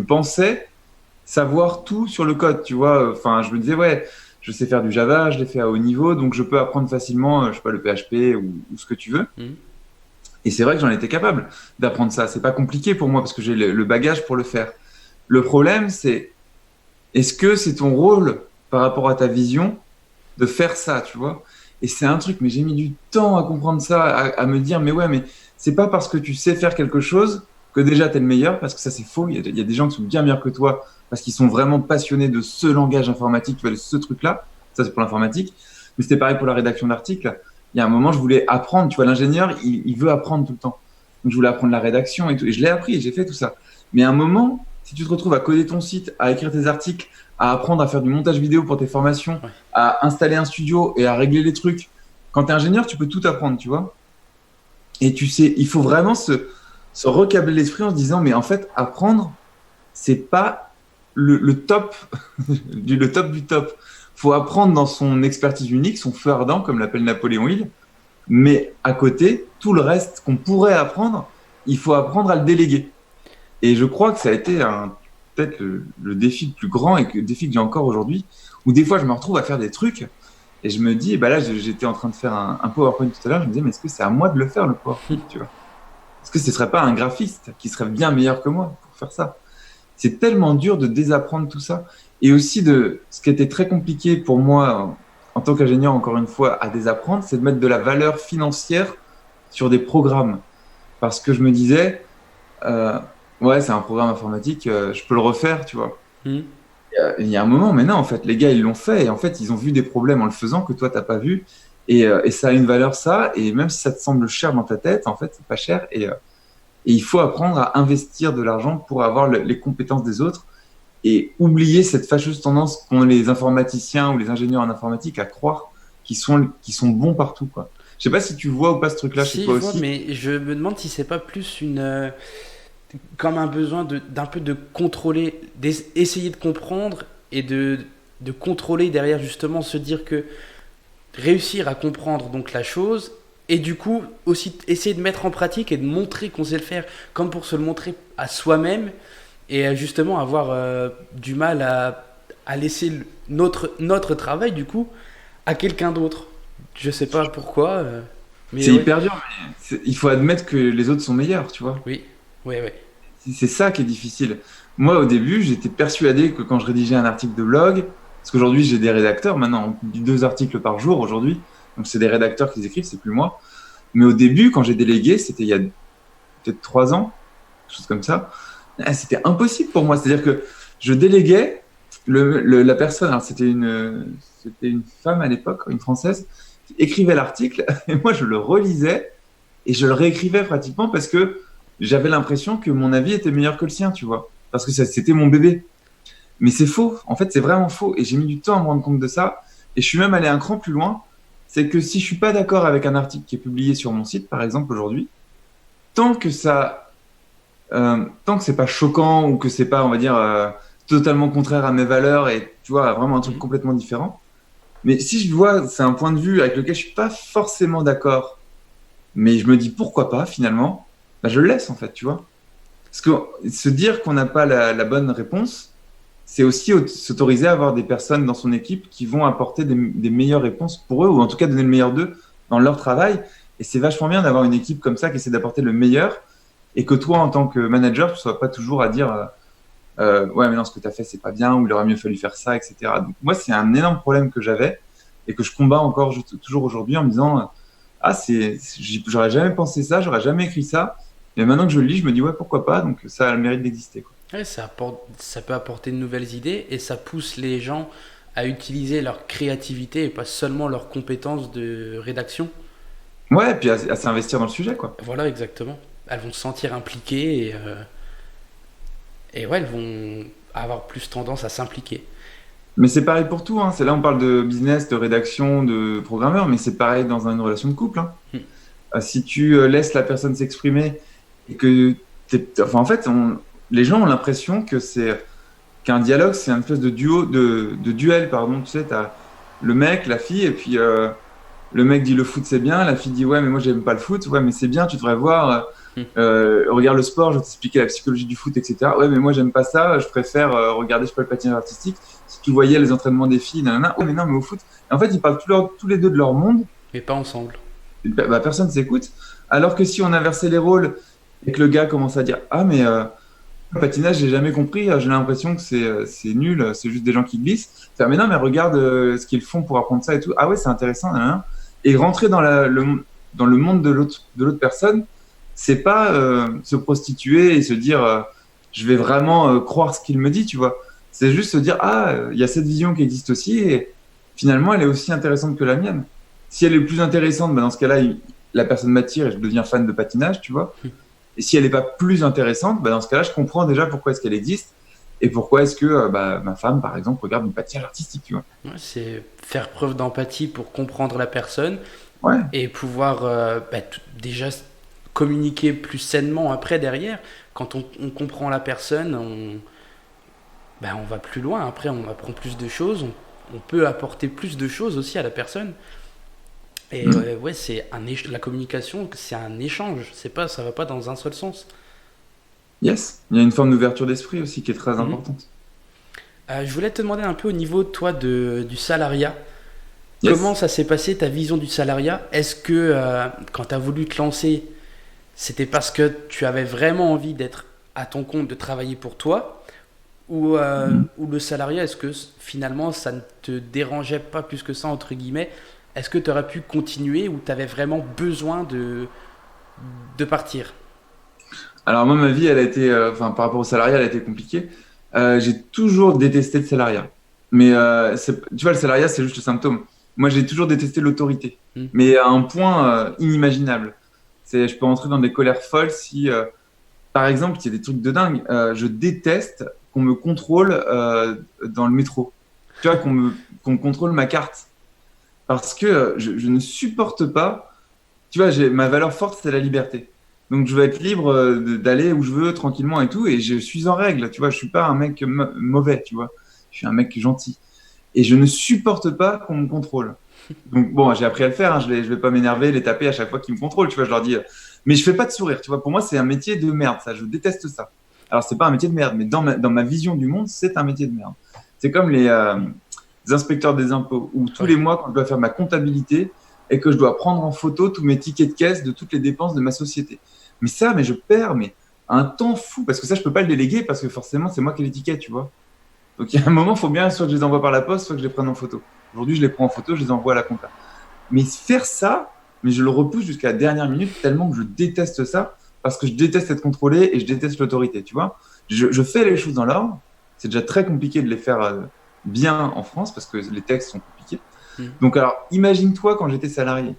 pensais savoir tout sur le code, tu vois. Enfin, je me disais, ouais, je sais faire du Java, je l'ai fait à haut niveau, donc je peux apprendre facilement, je sais pas, le PHP ou ce que tu veux. Hmm. Et c'est vrai que j'en étais capable d'apprendre ça. C'est pas compliqué pour moi parce que j'ai le bagage pour le faire. Le problème, c'est est-ce que c'est ton rôle par rapport à ta vision de faire ça, tu vois? Et c'est un truc, mais j'ai mis du temps à comprendre ça, à me dire, mais ouais, mais c'est pas parce que tu sais faire quelque chose que déjà t'es le meilleur, parce que ça c'est faux. Il y a des gens qui sont bien meilleurs que toi parce qu'ils sont vraiment passionnés de ce langage informatique, tu vois, de ce truc-là. Ça c'est pour l'informatique. Mais c'était pareil pour la rédaction d'articles. Il y a un moment, je voulais apprendre, tu vois, l'ingénieur, il veut apprendre tout le temps. Donc je voulais apprendre la rédaction et tout. Et je l'ai appris et j'ai fait tout ça. Mais à un moment, si tu te retrouves à coder ton site, à écrire tes articles, à apprendre à faire du montage vidéo pour tes formations, Ouais. à installer un studio et à régler les trucs. Quand tu es ingénieur, tu peux tout apprendre, tu vois. Et tu sais, il faut vraiment se recabler l'esprit en se disant, mais en fait, apprendre, c'est pas le top, le top du top. Faut apprendre dans son expertise unique, son feu ardent, comme l'appelle Napoléon Hill. Mais à côté, tout le reste qu'on pourrait apprendre, il faut apprendre à le déléguer. Et je crois que ça a été peut-être le défi le plus grand et le défi que j'ai encore aujourd'hui, où des fois je me retrouve à faire des trucs et je me dis, bah là j'étais en train de faire un PowerPoint tout à l'heure, je me disais, mais est-ce que c'est à moi de le faire le PowerPoint, tu vois? Est-ce que ce serait pas un graphiste qui serait bien meilleur que moi pour faire ça? C'est tellement dur de désapprendre tout ça. Et aussi ce qui était très compliqué pour moi en tant qu'ingénieur, encore une fois, à désapprendre, c'est de mettre de la valeur financière sur des programmes. Parce que je me disais, euh, ouais, c'est un programme informatique, je peux le refaire, tu vois. Hmm. Il y a un moment, mais non, en fait, les gars, ils l'ont fait et en fait, ils ont vu des problèmes en le faisant que toi, t'as pas vu. Et ça a une valeur, ça. Et même si ça te semble cher dans ta tête, en fait, c'est pas cher. Et il faut apprendre à investir de l'argent pour avoir les compétences des autres et oublier cette fâcheuse tendance qu'ont les informaticiens ou les ingénieurs en informatique à croire qu'ils sont bons partout, quoi. Je sais pas si tu vois ou pas ce truc-là chez Si, toi je vois, aussi. mais je me demande si c'est pas plus comme un besoin d'un peu de contrôler, d'essayer de comprendre et de contrôler derrière justement se dire que réussir à comprendre donc la chose et du coup aussi essayer de mettre en pratique et de montrer qu'on sait le faire comme pour se le montrer à soi-même et justement avoir du mal à laisser notre travail du coup à quelqu'un d'autre. Je sais pas pourquoi, mais C'est ouais. hyper dur, mais il faut admettre que les autres sont meilleurs, tu vois. Oui, oui, oui. C'est ça qui est difficile. Moi, au début, j'étais persuadé que quand je rédigeais un article de blog, parce qu'aujourd'hui, j'ai des rédacteurs, maintenant, on publie 2 articles par jour aujourd'hui, donc c'est des rédacteurs qui les écrivent, c'est plus moi. Mais au début, quand j'ai délégué, c'était il y a peut-être 3 ans, quelque chose comme ça, c'était impossible pour moi. C'est-à-dire que je déléguais la personne, alors c'était une femme à l'époque, une Française, qui écrivait l'article, et moi, je le relisais, et je le réécrivais pratiquement parce que j'avais l'impression que mon avis était meilleur que le sien, tu vois. Parce que c'était mon bébé. Mais c'est faux. En fait, c'est vraiment faux. Et j'ai mis du temps à me rendre compte de ça. Et je suis même allé un cran plus loin. C'est que si je suis pas d'accord avec un article qui est publié sur mon site, par exemple, aujourd'hui, tant que tant que c'est pas choquant ou que c'est pas, on va dire, totalement contraire à mes valeurs et, tu vois, vraiment un truc Mhm. complètement différent. Mais si je vois, c'est un point de vue avec lequel je suis pas forcément d'accord, mais je me dis pourquoi pas finalement, je le laisse en fait, tu vois. Parce que se dire qu'on n'a pas la bonne réponse, c'est aussi s'autoriser à avoir des personnes dans son équipe qui vont apporter des meilleures réponses pour eux, ou en tout cas donner le meilleur d'eux dans leur travail. Et c'est vachement bien d'avoir une équipe comme ça qui essaie d'apporter le meilleur et que toi, en tant que manager, tu ne sois pas toujours à dire ouais, mais non, ce que tu as fait, c'est pas bien, ou il aurait mieux fallu faire ça, etc. Donc, moi, c'est un énorme problème que j'avais et que je combats encore toujours aujourd'hui en me disant ah, j'aurais jamais pensé ça, j'aurais jamais écrit ça. Et maintenant que je le lis, je me dis ouais, pourquoi pas. Donc, ça a le mérite d'exister, quoi. Ouais, ça peut apporter de nouvelles idées et ça pousse les gens à utiliser leur créativité et pas seulement leurs compétences de rédaction. Ouais, et puis à s'investir dans le sujet, quoi. Voilà, exactement. Elles vont se sentir impliquées et ouais, elles vont avoir plus tendance à s'impliquer. Mais c'est pareil pour tout, hein. C'est là, on parle de business, de rédaction, de programmeur, mais c'est pareil dans une relation de couple, hein. Hmm. Si tu laisses la personne s'exprimer et que enfin, en fait, les gens ont l'impression qu'un dialogue, c'est une espèce de duel, pardon. Tu sais, t'as le mec, la fille, et puis le mec dit le foot c'est bien, la fille dit ouais mais moi j'aime pas le foot, ouais mais c'est bien, tu devrais voir, Hmm. regarde le sport, je vais t'expliquer la psychologie du foot, etc. Ouais mais moi j'aime pas ça, je préfère regarder je sais pas le patinage artistique. Si tu voyais les entraînements des filles, nanana, ouais mais non mais au foot. Et en fait ils parlent tous les deux de leur monde, Mais pas ensemble. et bah, personne s'écoute. Alors que si on inversait les rôles et que le gars commence à dire ah mais le patinage j'ai jamais compris, j'ai l'impression que c'est nul, c'est juste des gens qui glissent. Faire mais non mais regarde ce qu'ils font pour apprendre ça et tout. Ah ouais c'est intéressant, nanana. Et rentrer dans le monde de l'autre personne, c'est pas se prostituer et se dire je vais vraiment croire ce qu'il me dit, tu vois. C'est juste se dire ah, il y a cette vision qui existe aussi et finalement elle est aussi intéressante que la mienne. Si elle est plus intéressante, bah, dans ce cas-là, la personne m'attire et je deviens fan de patinage, tu vois. Et si elle n'est pas plus intéressante, bah, dans ce cas-là, je comprends déjà pourquoi est-ce qu'elle existe et pourquoi est-ce que bah, ma femme, par exemple, regarde une patinage artistique, tu vois. Ouais, c'est faire preuve d'empathie pour comprendre la personne Ouais. et pouvoir déjà communiquer plus sainement après derrière. Quand on comprend la personne, on va plus loin. Après, on apprend plus de choses. On peut apporter plus de choses aussi à la personne. Et ouais, la communication, c'est un échange. Ça va pas dans un seul sens. Yes, il y a une forme d'ouverture d'esprit aussi qui est très Mhm. importante. Je voulais te demander un peu au niveau, toi, du salariat. Comment Yes. ça s'est passé, ta vision du salariat? Est-ce que quand tu as voulu te lancer, c'était parce que tu avais vraiment envie d'être à ton compte, de travailler pour toi? Ou le salariat, est-ce que finalement ça ne te dérangeait pas plus que ça, entre guillemets? Est-ce que tu aurais pu continuer ou tu avais vraiment besoin de partir? Alors moi, ma vie, elle a été, enfin par rapport au salariat, elle a été compliquée. J'ai toujours détesté le salariat. Mais tu vois, le salariat, c'est juste le symptôme. Moi, j'ai toujours détesté l'autorité, Hmm. mais à un point inimaginable. Je peux rentrer dans des colères folles si, par exemple, il y a des trucs de dingue. Je déteste qu'on me contrôle dans le métro. Tu vois, qu'on me contrôle ma carte. Parce que je ne supporte pas. Tu vois, ma valeur forte, c'est la liberté. Donc, je veux être libre d'aller où je veux tranquillement et tout. Et je suis en règle. Tu vois, je suis pas un mec mauvais. Tu vois, je suis un mec gentil. Et je ne supporte pas qu'on me contrôle. Donc, bon, j'ai appris à le faire. Hein. Je vais pas m'énerver, les taper à chaque fois qu'ils me contrôlent. Tu vois, je leur dis. Mais je fais pas de sourire. Tu vois, pour moi, c'est un métier de merde. Ça, je déteste ça. Alors, c'est pas un métier de merde, mais dans ma vision du monde, c'est un métier de merde. C'est comme les inspecteurs des impôts, où tous Ouais. les mois, quand je dois faire ma comptabilité et que je dois prendre en photo tous mes tickets de caisse de toutes les dépenses de ma société. Mais ça, mais je perds un temps fou, parce que ça, je peux pas le déléguer, parce que forcément, c'est moi qui ai les tickets, tu vois. Donc, il y a un moment, il faut bien soit que je les envoie par la poste, soit que je les prenne en photo. Aujourd'hui, je les prends en photo, je les envoie à la compta. Mais faire ça, mais je le repousse jusqu'à la dernière minute, tellement que je déteste ça, parce que je déteste être contrôlé et je déteste l'autorité, tu vois. Je fais les choses dans l'ordre. C'est déjà très compliqué de les faire bien en France, parce que les textes sont compliqués. Hmm. Donc, alors, imagine-toi quand j'étais salarié.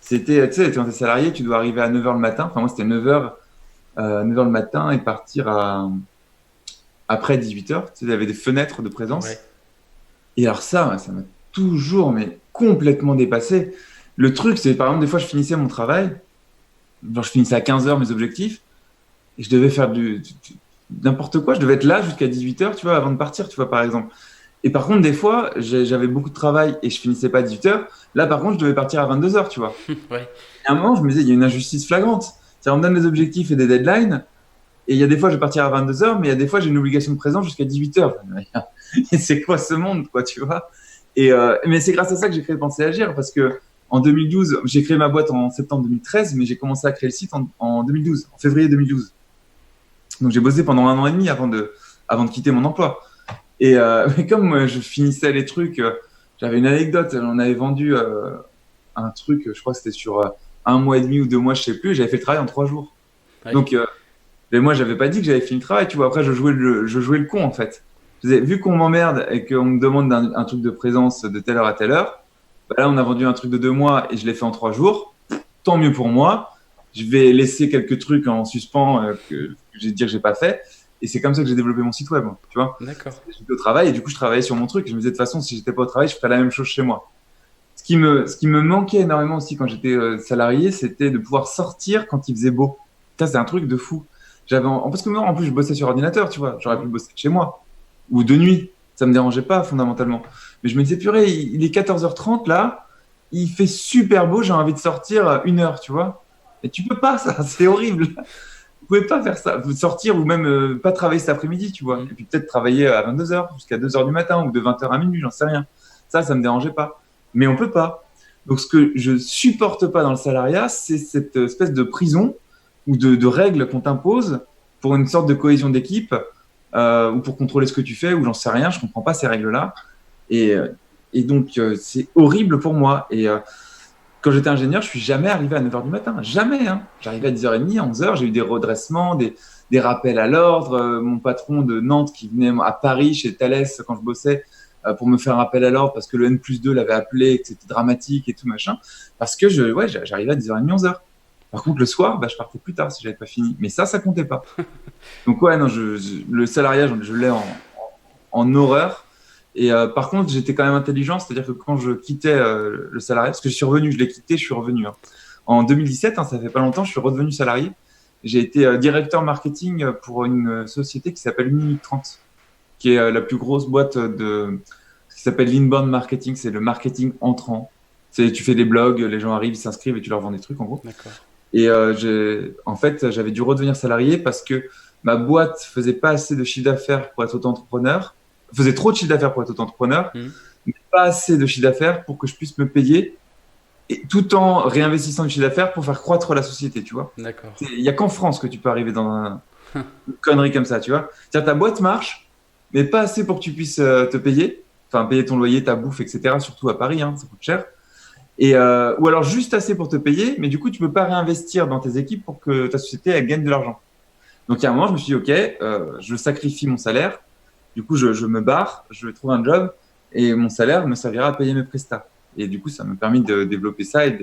C'était, tu sais, quand t'es salarié, tu dois arriver à 9 h le matin. Enfin, moi, c'était 9 h le matin et partir après 18 h. Tu sais, il y avait des fenêtres de Ouais. présence. Et alors ça m'a toujours, mais complètement dépassé. Le truc, c'est, par exemple, des fois, je finissais mon travail. Genre, je finissais à 15 h mes objectifs. Et je devais faire n'importe quoi. Je devais être là jusqu'à 18 h, tu vois, avant de partir, tu vois, par exemple. Et par contre, des fois, j'avais beaucoup de travail et je finissais pas à 18 h. Là, par contre, je devais partir à 22 h, tu vois. Ouais. Et à un moment, je me disais, il y a une injustice flagrante. C'est-à-dire, on me donne des objectifs et des deadlines. Et il y a des fois, je vais partir à 22 h, mais il y a des fois, j'ai une obligation de présence jusqu'à 18 h. Et c'est quoi ce monde, quoi, tu vois? Mais c'est grâce à ça que j'ai créé Penser Agir, parce que En 2012, j'ai créé ma boîte en septembre 2013, mais j'ai commencé à créer le site en 2012, en février 2012. Donc j'ai bossé pendant 1 an et demi avant de quitter mon emploi. Et mais comme je finissais les trucs, j'avais une anecdote. On avait vendu un truc, je crois que c'était sur 1 mois et demi ou 2 mois, je sais plus. J'avais fait le travail en 3 jours. Ouais. Donc mais moi, j'avais pas dit que j'avais fini le travail. Tu vois, après, je jouais le con en fait. Vu qu'on m'emmerde et qu'on me demande un truc de présence de telle heure à telle heure, bah là, on a vendu un truc de 2 mois et je l'ai fait en 3 jours. Tant mieux pour moi. Je vais laisser quelques trucs en suspens que je vais dire que j'ai pas fait. Et c'est comme ça que j'ai développé mon site web. Tu vois, D'accord. j'étais au travail et du coup, je travaillais sur mon truc. Et je me disais de toute façon, si j'étais pas au travail, je ferais la même chose chez moi. Ce qui me manquait énormément aussi quand j'étais salarié, c'était de pouvoir sortir quand il faisait beau. Ça, c'est un truc de fou. Parce que moi, en plus, je bossais sur ordinateur, tu vois. J'aurais pu bosser de chez moi ou de nuit. Ça me dérangeait pas fondamentalement. Mais je me disais, purée, il est 14h30 là. Il fait super beau. J'ai envie de sortir 1 heure, tu vois. Et tu peux pas, ça. C'est horrible. Vous pouvez pas faire ça. Vous sortir ou même pas travailler cet après-midi, tu vois. Mhm. Et puis peut-être travailler à 22h jusqu'à 2h du matin ou de 20h à minuit, j'en sais rien. Ça me dérangeait pas. Mais on peut pas. Donc ce que je supporte pas dans le salariat, c'est cette espèce de prison ou de règles qu'on t'impose pour une sorte de cohésion d'équipe ou pour contrôler ce que tu fais ou j'en sais rien, je comprends pas ces règles-là. Et, euh, et donc c'est horrible pour moi. Et quand j'étais ingénieur, je suis jamais arrivé à 9h du matin. Jamais. Hein. J'arrivais à 10h30, à 11h, j'ai eu des redressements, des rappels à l'ordre. Mon patron de Nantes qui venait à Paris chez Thales quand je bossais pour me faire un rappel à l'ordre parce que le N+2 l'avait appelé, que c'était dramatique et tout machin. Parce que j'arrivais à 10h30, 11h. Par contre, le soir, bah, je partais plus tard si j'avais pas fini. Mais ça comptait pas. Donc ouais, non, le salariat, je l'ai en horreur. Et par contre, j'étais quand même intelligent, c'est-à-dire que quand je quittais le salariat, parce que je suis revenu, je l'ai quitté, je suis revenu. Hein. En 2017, hein, ça fait pas longtemps, je suis redevenu salarié. J'ai été directeur marketing pour une société qui s'appelle Unimic 30, qui est la plus grosse boîte qui s'appelle l'inbound marketing, c'est le marketing entrant. Tu fais des blogs, les gens arrivent, ils s'inscrivent et tu leur vends des trucs en gros. D'accord. Et en fait, j'avais dû redevenir salarié parce que ma boîte faisait pas assez de chiffre d'affaires pour être auto-entrepreneur, faisait trop de chiffre d'affaires pour être auto-entrepreneur, Mhm. mais pas assez de chiffre d'affaires pour que je puisse me payer, et tout en réinvestissant du chiffre d'affaires pour faire croître la société, tu vois. D'accord. Il y a qu'en France que tu peux arriver dans une connerie comme ça, tu vois. C'est-à-dire ta boîte marche, mais pas assez pour que tu puisses te payer, enfin payer ton loyer, ta bouffe, etc. Surtout à Paris, hein, ça coûte cher. Ou alors juste assez pour te payer, mais du coup, tu peux pas réinvestir dans tes équipes pour que ta société elle gagne de l'argent. Donc, il y a un moment, je me suis dit, OK, je sacrifie mon salaire. Du coup, je me barre, je trouve un job et mon salaire me servira à payer mes prestats. Et du coup, ça m'a permis de développer ça et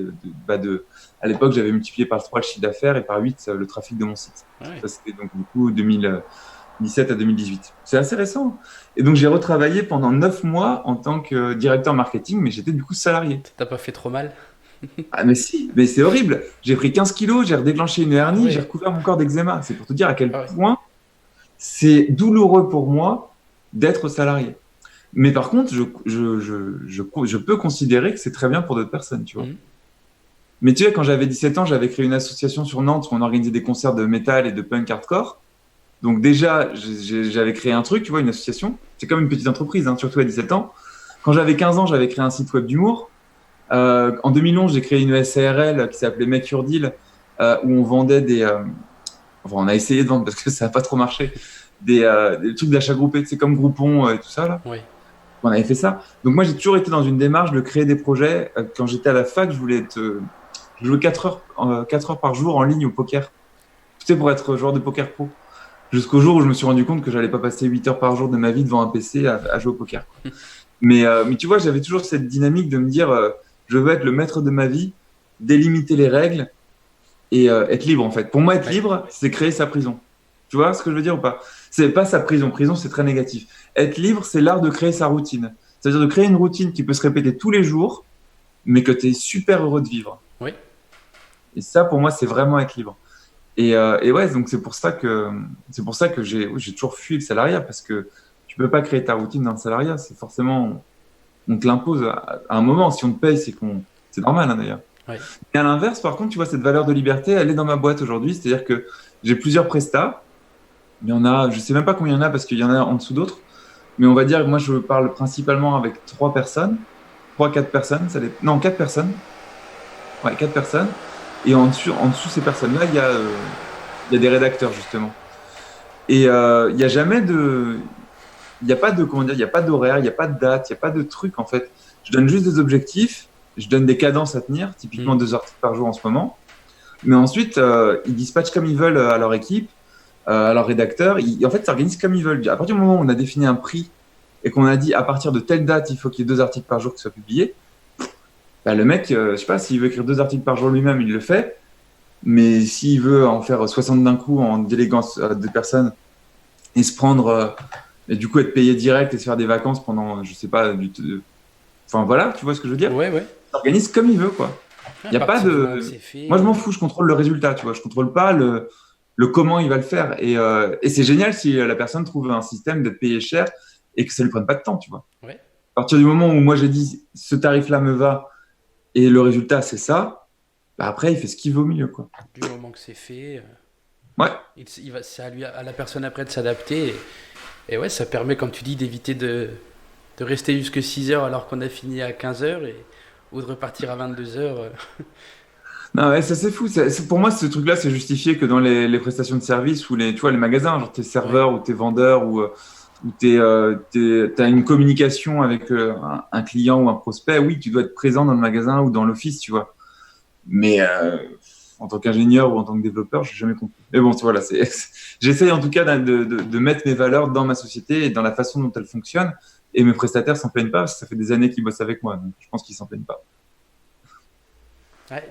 à l'époque, j'avais multiplié par 3 le chiffre d'affaires et par 8 le trafic de mon site. Ouais. Ça, c'était donc du coup 2017 à 2018. C'est assez récent. Et donc, j'ai retravaillé pendant 9 mois en tant que directeur marketing, mais j'étais du coup salarié. T'as pas fait trop mal? Ah mais si, mais c'est horrible. J'ai pris 15 kilos, j'ai redéclenché une Ah hernie, j'ai ouais. recouvert mon corps d'eczéma. C'est pour te dire à quel Ah ouais. point c'est douloureux pour moi d'être salarié. Mais par contre, je peux considérer que c'est très bien pour d'autres personnes, tu vois. Mhm. Mais tu sais, quand j'avais 17 ans, j'avais créé une association sur Nantes où on organisait des concerts de métal et de punk hardcore. Donc déjà, j'avais créé un truc, tu vois, une association. C'est comme une petite entreprise, hein, surtout à 17 ans. Quand j'avais 15 ans, j'avais créé un site web d'humour. En 2011, j'ai créé une SARL qui s'appelait Make Your Deal, où on vendait enfin, on a essayé de vendre parce que ça n'a pas trop marché, des trucs d'achat groupé, c'est comme Groupon et tout ça, là. Oui. On avait fait ça. Donc moi, j'ai toujours été dans une démarche de créer des projets. Quand j'étais à la fac, je jouais 4 heures par jour en ligne au poker. Tu sais, pour être joueur de poker pro. Jusqu'au jour où je me suis rendu compte que j'allais pas passer 8 heures par jour de ma vie devant un PC à jouer au poker. Mais tu vois, j'avais toujours cette dynamique de me dire, je veux être le maître de ma vie, délimiter les règles et être libre en fait. Pour moi, être Ouais. libre, c'est créer sa prison. Tu vois ce que je veux dire ou pas? C'est pas sa prison. Prison, c'est très négatif. Être libre, c'est l'art de créer sa routine. C'est-à-dire de créer une routine qui peut se répéter tous les jours, mais que tu es super heureux de vivre. Oui. Et ça, pour moi, c'est vraiment être libre. Et ouais, donc c'est pour ça que j'ai toujours fui le salariat parce que tu peux pas créer ta routine dans le salariat. C'est forcément, on te l'impose à un moment. Si on te paye, c'est normal hein, d'ailleurs. Ouais. Et à l'inverse, par contre, tu vois, cette valeur de liberté, elle est dans ma boîte aujourd'hui. C'est-à-dire que j'ai plusieurs prestats. Il y en a, je sais même pas combien il y en a parce qu'il y en a en dessous d'autres. Mais on va dire, moi, je parle principalement avec 3 personnes, 3, 4 personnes, non, 4 personnes. Ouais, 4 personnes. Et en dessous ces personnes-là, il y a des rédacteurs, justement. Et il y a jamais de, il n'y a pas de, comment dire, il y a pas d'horaire, il n'y a pas de date, il n'y a pas de truc, en fait. Je donne juste des objectifs, je donne des cadences à tenir, Hmm. typiquement 2 articles par jour en ce moment. Mais ensuite, ils dispatchent comme ils veulent à leur équipe, à leur rédacteur. En fait, ils s'organisent comme ils veulent. À partir du moment où on a défini un prix et qu'on a dit à partir de telle date, il faut qu'il y ait 2 articles par jour qui soient publiés, bah, le mec, je sais pas, s'il veut écrire 2 articles par jour lui-même, il le fait. Mais s'il veut en faire 60 d'un coup en déléguant des personnes et se prendre, et du coup être payé direct et se faire des vacances pendant, je sais pas, enfin voilà, tu vois ce que je veux dire? Ouais, ouais. Il s'organise comme il veut, quoi. À Il y a pas partir du moment que de. c'est fait. Moi, je m'en fous, je contrôle le résultat, tu vois. Je contrôle pas le comment il va le faire. Et c'est génial si la personne trouve un système d'être payé cher et que ça lui prenne pas de temps, tu vois. Ouais. À partir du moment où moi j'ai dit ce tarif-là me va et le résultat c'est ça, bah après il fait ce qu'il veut au milieu, quoi. Du moment que c'est fait, Ouais, c'est à la personne après de s'adapter. Et ouais, ça permet, comme tu dis, d'éviter de rester jusque 6 heures alors qu'on a fini à 15 heures ou de repartir à 22 heures. non, ouais, ça c'est fou. Pour moi, ce truc-là, c'est justifié que dans les prestations de service ou tu vois, les magasins, genre t'es Ouais. serveur ou t'es vendeur ou t'as une communication avec un client ou un prospect. Oui, tu dois être présent dans le magasin ou dans l'office, tu vois. Mais en tant qu'ingénieur ou en tant que développeur, je n'ai jamais compris. Mais bon, voilà, j'essaye en tout cas de mettre mes valeurs dans ma société et dans la façon dont elle fonctionne. Et mes prestataires s'en plaignent pas parce que ça fait des années qu'ils bossent avec moi. Donc je pense qu'ils s'en plaignent pas. Ouais,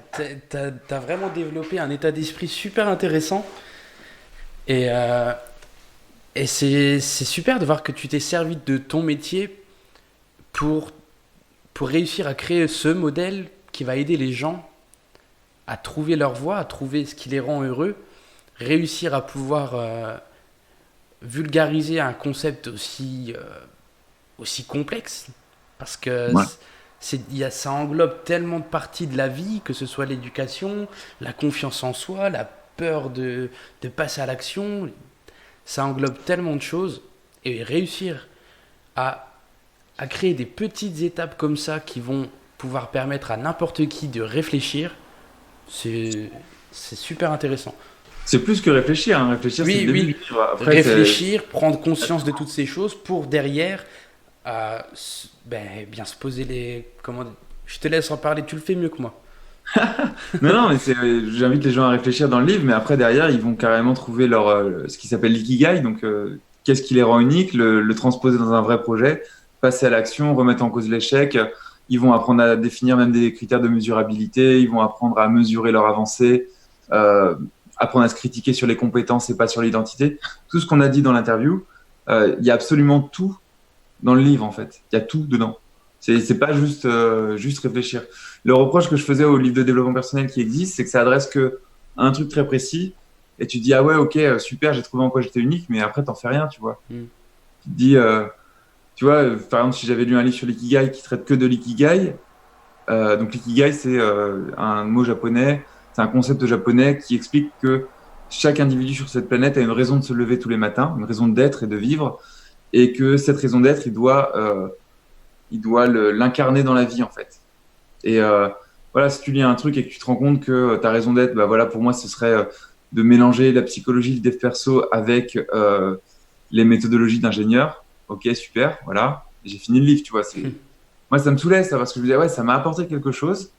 t'as vraiment développé un état d'esprit super intéressant. Et, euh, et c'est super de voir que tu t'es servi de ton métier pour, pour réussir à créer ce modèle qui va aider les gens à trouver leur voie, à trouver ce qui les rend heureux, réussir à pouvoir vulgariser un concept aussi complexe. Parce que Ouais. ça englobe tellement de parties de la vie, que ce soit l'éducation, la confiance en soi, la peur de passer à l'action. Ça englobe tellement de choses. Et réussir à, à créer des petites étapes comme ça qui vont pouvoir permettre à n'importe qui de réfléchir, c'est, c'est super intéressant. C'est plus que réfléchir, hein. Réfléchir, c'est le Oui, début du oui. livre. Après, Réfléchir, prendre conscience de toutes ces choses pour derrière bien se poser les. Comment, je te laisse en parler, tu le fais mieux que moi. non, non, mais j'invite les gens à réfléchir dans le livre, mais après, derrière, ils vont carrément trouver ce qui s'appelle l'ikigai. Donc, qu'est-ce qui les rend uniques, le transposer dans un vrai projet, passer à l'action, remettre en cause l'échec. Ils vont apprendre à définir même des critères de mesurabilité. Ils vont apprendre à mesurer leur avancée, euh, apprendre à se critiquer sur les compétences et pas sur l'identité. Tout ce qu'on a dit dans l'interview, il y a absolument tout dans le livre, en fait. Il y a tout dedans. C'est pas juste réfléchir. Le reproche que je faisais au livre de développement personnel qui existe, c'est que ça adresse que à un truc très précis. Et tu dis, ah ouais, ok, super, j'ai trouvé en quoi j'étais unique, mais après, t'en fais rien, tu vois. Hmm. Tu te dis, tu vois, par exemple, si j'avais lu un livre sur l'ikigai qui traite que de l'ikigai, donc l'ikigai, c'est un mot japonais, c'est un concept japonais qui explique que chaque individu sur cette planète a une raison de se lever tous les matins, une raison d'être et de vivre, et que cette raison d'être, il doit l'incarner dans la vie, en fait. Et voilà, si tu lis un truc et que tu te rends compte que ta raison d'être, bah voilà, pour moi, ce serait de mélanger la psychologie, le dev perso avec les méthodologies d'ingénieur. Ok, super, voilà. J'ai fini le livre, tu vois. Moi, ça me saoulait, ça, parce que je me disais, ouais, ça m'a apporté quelque chose,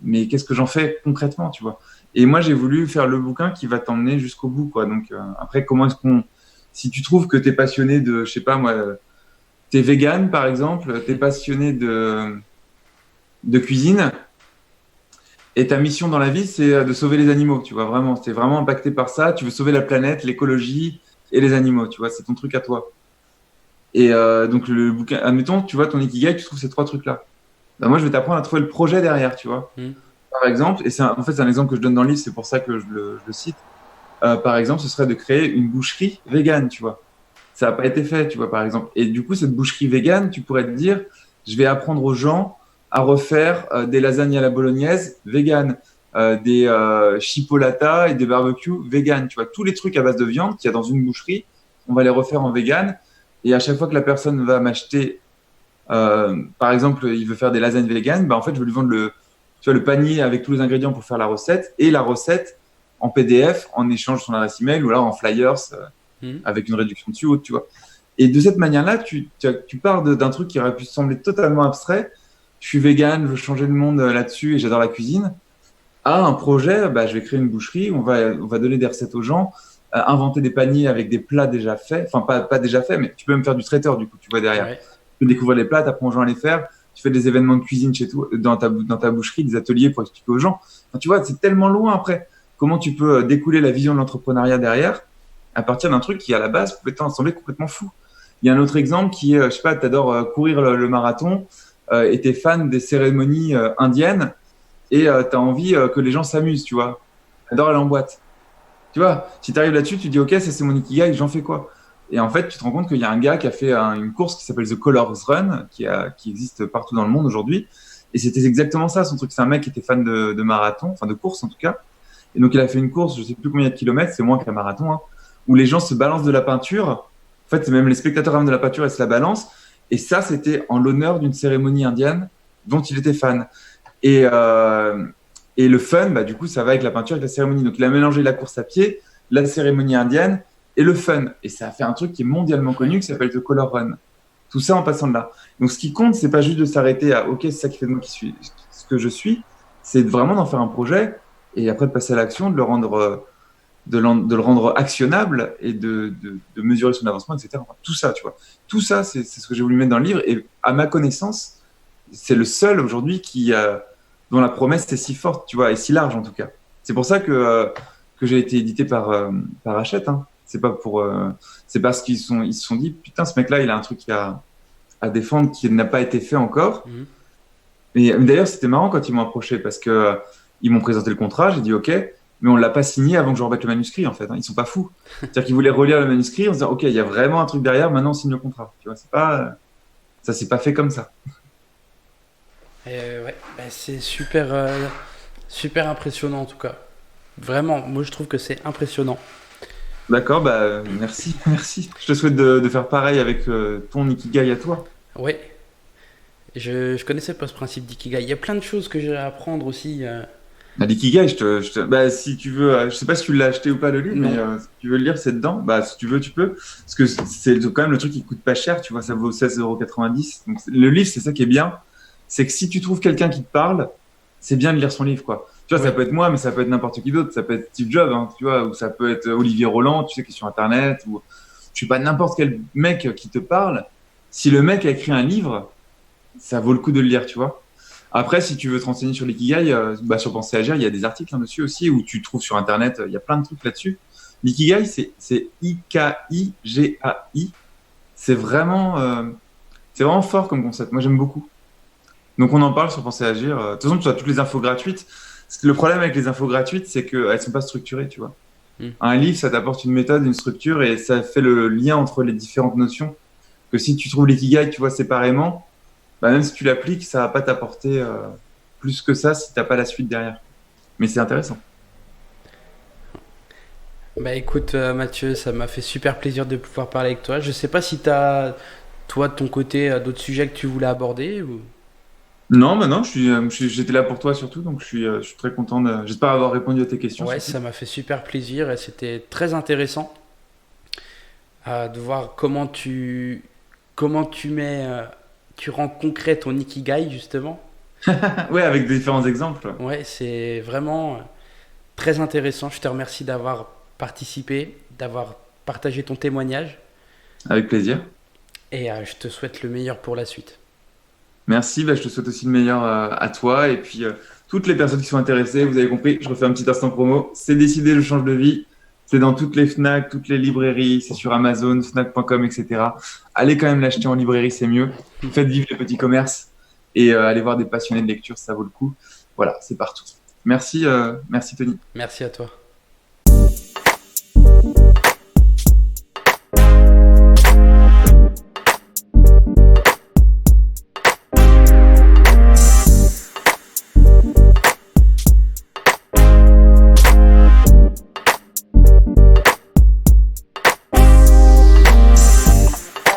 mais qu'est-ce que j'en fais concrètement, tu vois. Et moi, j'ai voulu faire le bouquin qui va t'emmener jusqu'au bout, quoi. Donc, après, comment est-ce qu'on. Si tu trouves que tu es passionné de, je sais pas moi, tu es vegan, par exemple, tu es passionné de cuisine, et ta mission dans la vie, c'est de sauver les animaux, tu vois, vraiment. Tu es vraiment impacté par ça. Tu veux sauver la planète, l'écologie et les animaux, tu vois. C'est ton truc à toi. Et donc, le bouquin, admettons, tu vois, ton ikigai, tu trouves ces 3 trucs-là. Ben, moi, je vais t'apprendre à trouver le projet derrière, tu vois. Hmm. Par exemple, et en fait, c'est un exemple que je donne dans le livre, c'est pour ça que je le cite. Par exemple, ce serait de créer une boucherie végane, tu vois. Ça n'a pas été fait, tu vois, par exemple. Et du coup, cette boucherie végane, tu pourrais te dire, je vais apprendre aux gens à refaire des lasagnes à la bolognaise véganes, des chipolatas et des barbecues véganes, tu vois. Tous les trucs à base de viande qu'il y a dans une boucherie, on va les refaire en vegan. Et à chaque fois que la personne va m'acheter, par exemple, il veut faire des lasagnes véganes, bah, en fait, je vais lui vendre tu vois, le panier avec tous les ingrédients pour faire la recette et la recette en PDF en échange de son adresse email ou alors en flyers Mhm. avec une réduction dessus, tu vois. Et de cette manière-là, tu pars d'un truc qui aurait pu sembler totalement abstrait. Je suis vegan, je veux changer le monde là-dessus et j'adore la cuisine. À un projet, bah, je vais créer une boucherie, on va donner des recettes aux gens, inventer des paniers avec des plats déjà faits. Enfin, pas déjà faits, mais tu peux même faire du traiteur, du coup, tu vois derrière. Ouais. Tu peux découvrir les plats, tu apprends aux gens à les faire. Tu fais des événements de cuisine chez toi, dans ta boucherie, des ateliers pour expliquer aux gens. Enfin, tu vois, c'est tellement loin après. Comment tu peux découler la vision de l'entrepreneuriat derrière à partir d'un truc qui, à la base, pouvait t'en sembler complètement fou. Il y a un autre exemple qui est, je sais pas, tu adores courir le marathon et tu es fan des cérémonies indiennes et tu as envie que les gens s'amusent, tu vois. Tu adores aller en boîte. Tu vois, si tu arrives là-dessus, tu dis, OK, ça c'est mon ikigai, j'en fais quoi? Et en fait, tu te rends compte qu'il y a un gars qui a fait une course qui s'appelle The Colors Run, qui existe partout dans le monde aujourd'hui. Et c'était exactement ça, son truc. C'est un mec qui était fan de marathon, enfin de course en tout cas. Et donc, il a fait une course, je sais plus combien de kilomètres, c'est moins qu'un marathon, hein, où les gens se balancent de la peinture. En fait, c'est même les spectateurs avant de la peinture, ils se la balancent. Et ça, c'était en l'honneur d'une cérémonie indienne dont il était fan. Et, euh, et le fun, bah, du coup, ça va avec la peinture, avec la cérémonie. Donc, il a mélangé la course à pied, la cérémonie indienne et le fun. Et ça a fait un truc qui est mondialement connu, qui s'appelle The Color Run. Tout ça en passant de là. Donc, ce qui compte, c'est pas juste de s'arrêter à OK, c'est ça qui fait de moi qui suis ce que je suis, c'est vraiment d'en faire un projet et après de passer à l'action, de le rendre actionnable et de mesurer son avancement, etc. Enfin, tout ça, tu vois. Tout ça, c'est ce que j'ai voulu mettre dans le livre. Et à ma connaissance, c'est le seul aujourd'hui dont la promesse est si forte, tu vois, et si large en tout cas. C'est pour ça que j'ai été édité par Hachette. Hein. C'est parce ils se sont dit, putain, ce mec-là, il a un truc à défendre qui n'a pas été fait encore. Mhm. Mais d'ailleurs, c'était marrant quand ils m'ont approché parce que ils m'ont présenté le contrat, j'ai dit OK, mais on l'a pas signé avant que je remette le manuscrit en fait. Hein. Ils sont pas fous. C'est-à-dire qu'ils voulaient relire le manuscrit en se disant OK, il y a vraiment un truc derrière, maintenant on signe le contrat. Tu vois, ça s'est pas fait comme ça. Ouais, bah, c'est super, super impressionnant en tout cas. Vraiment, moi je trouve que c'est impressionnant. D'accord, bah merci, merci. Je te souhaite de faire pareil avec ton ikigai à toi. Ouais, je connaissais pas ce principe d'ikigai. Il y a plein de choses que j'ai à apprendre aussi. Bah, l'ikigai, bah, si tu veux, je sais pas si tu l'as acheté ou pas le livre, mais Non. si tu veux le lire, c'est dedans. Bah, si tu veux, tu peux. Parce que c'est quand même le truc qui coûte pas cher, tu vois, ça vaut 16,90 €. Donc, le livre, c'est ça qui est bien. C'est que si tu trouves quelqu'un qui te parle, c'est bien de lire son livre, quoi. Tu vois, ça Ouais. peut être moi, mais ça peut être n'importe qui d'autre. Ça peut être Steve Jobs, hein, tu vois, ou ça peut être Olivier Roland, tu sais, qui est sur Internet, ou je sais pas, n'importe quel mec qui te parle. Si le mec a écrit un livre, ça vaut le coup de le lire, tu vois. Après, si tu veux te renseigner sur l'ikigai, bah, sur Penser Agir, il y a des articles dessus aussi, où tu trouves sur Internet, il y a plein de trucs là-dessus. L'ikigai, c'est Ikigai. C'est vraiment, euh, c'est vraiment fort comme concept. Moi, j'aime beaucoup. Donc, on en parle sur Penser Agir. De toute façon, tu as toutes les infos gratuites. Le problème avec les infos gratuites, c'est qu'elles sont pas structurées, tu vois. Hmm. Un livre, ça t'apporte une méthode, une structure, et ça fait le lien entre les différentes notions. Que si tu trouves l'ikigai, tu vois, séparément, bah, même si tu l'appliques, ça va pas t'apporter plus que ça si t'as pas la suite derrière. Mais c'est intéressant. Bah écoute Mathieu, ça m'a fait super plaisir de pouvoir parler avec toi. Je sais pas si t'as, toi de ton côté, d'autres sujets que tu voulais aborder ou... Non, bah non, j'étais là pour toi surtout, donc je suis très content j'espère avoir répondu à tes questions Ouais, surtout. ça m'a fait super plaisir et c'était très intéressant de voir comment tu mets, tu rends concret ton ikigai justement. Ouais, avec différents exemples. Ouais, c'est vraiment très intéressant. Je te remercie d'avoir participé, d'avoir partagé ton témoignage Avec plaisir. et je te souhaite le meilleur pour la suite. Merci, bah, je te souhaite aussi le meilleur à toi et puis toutes les personnes qui sont intéressées, vous avez compris, je refais un petit instant promo. C'est décidé, je change de vie. C'est dans toutes les Fnac, toutes les librairies, c'est sur Amazon, Fnac.com, etc. Allez quand même l'acheter en librairie, c'est mieux. Faites vivre les petits commerces et allez voir des passionnés de lecture, ça vaut le coup. Voilà, c'est partout. Merci, merci Tony. Merci à toi.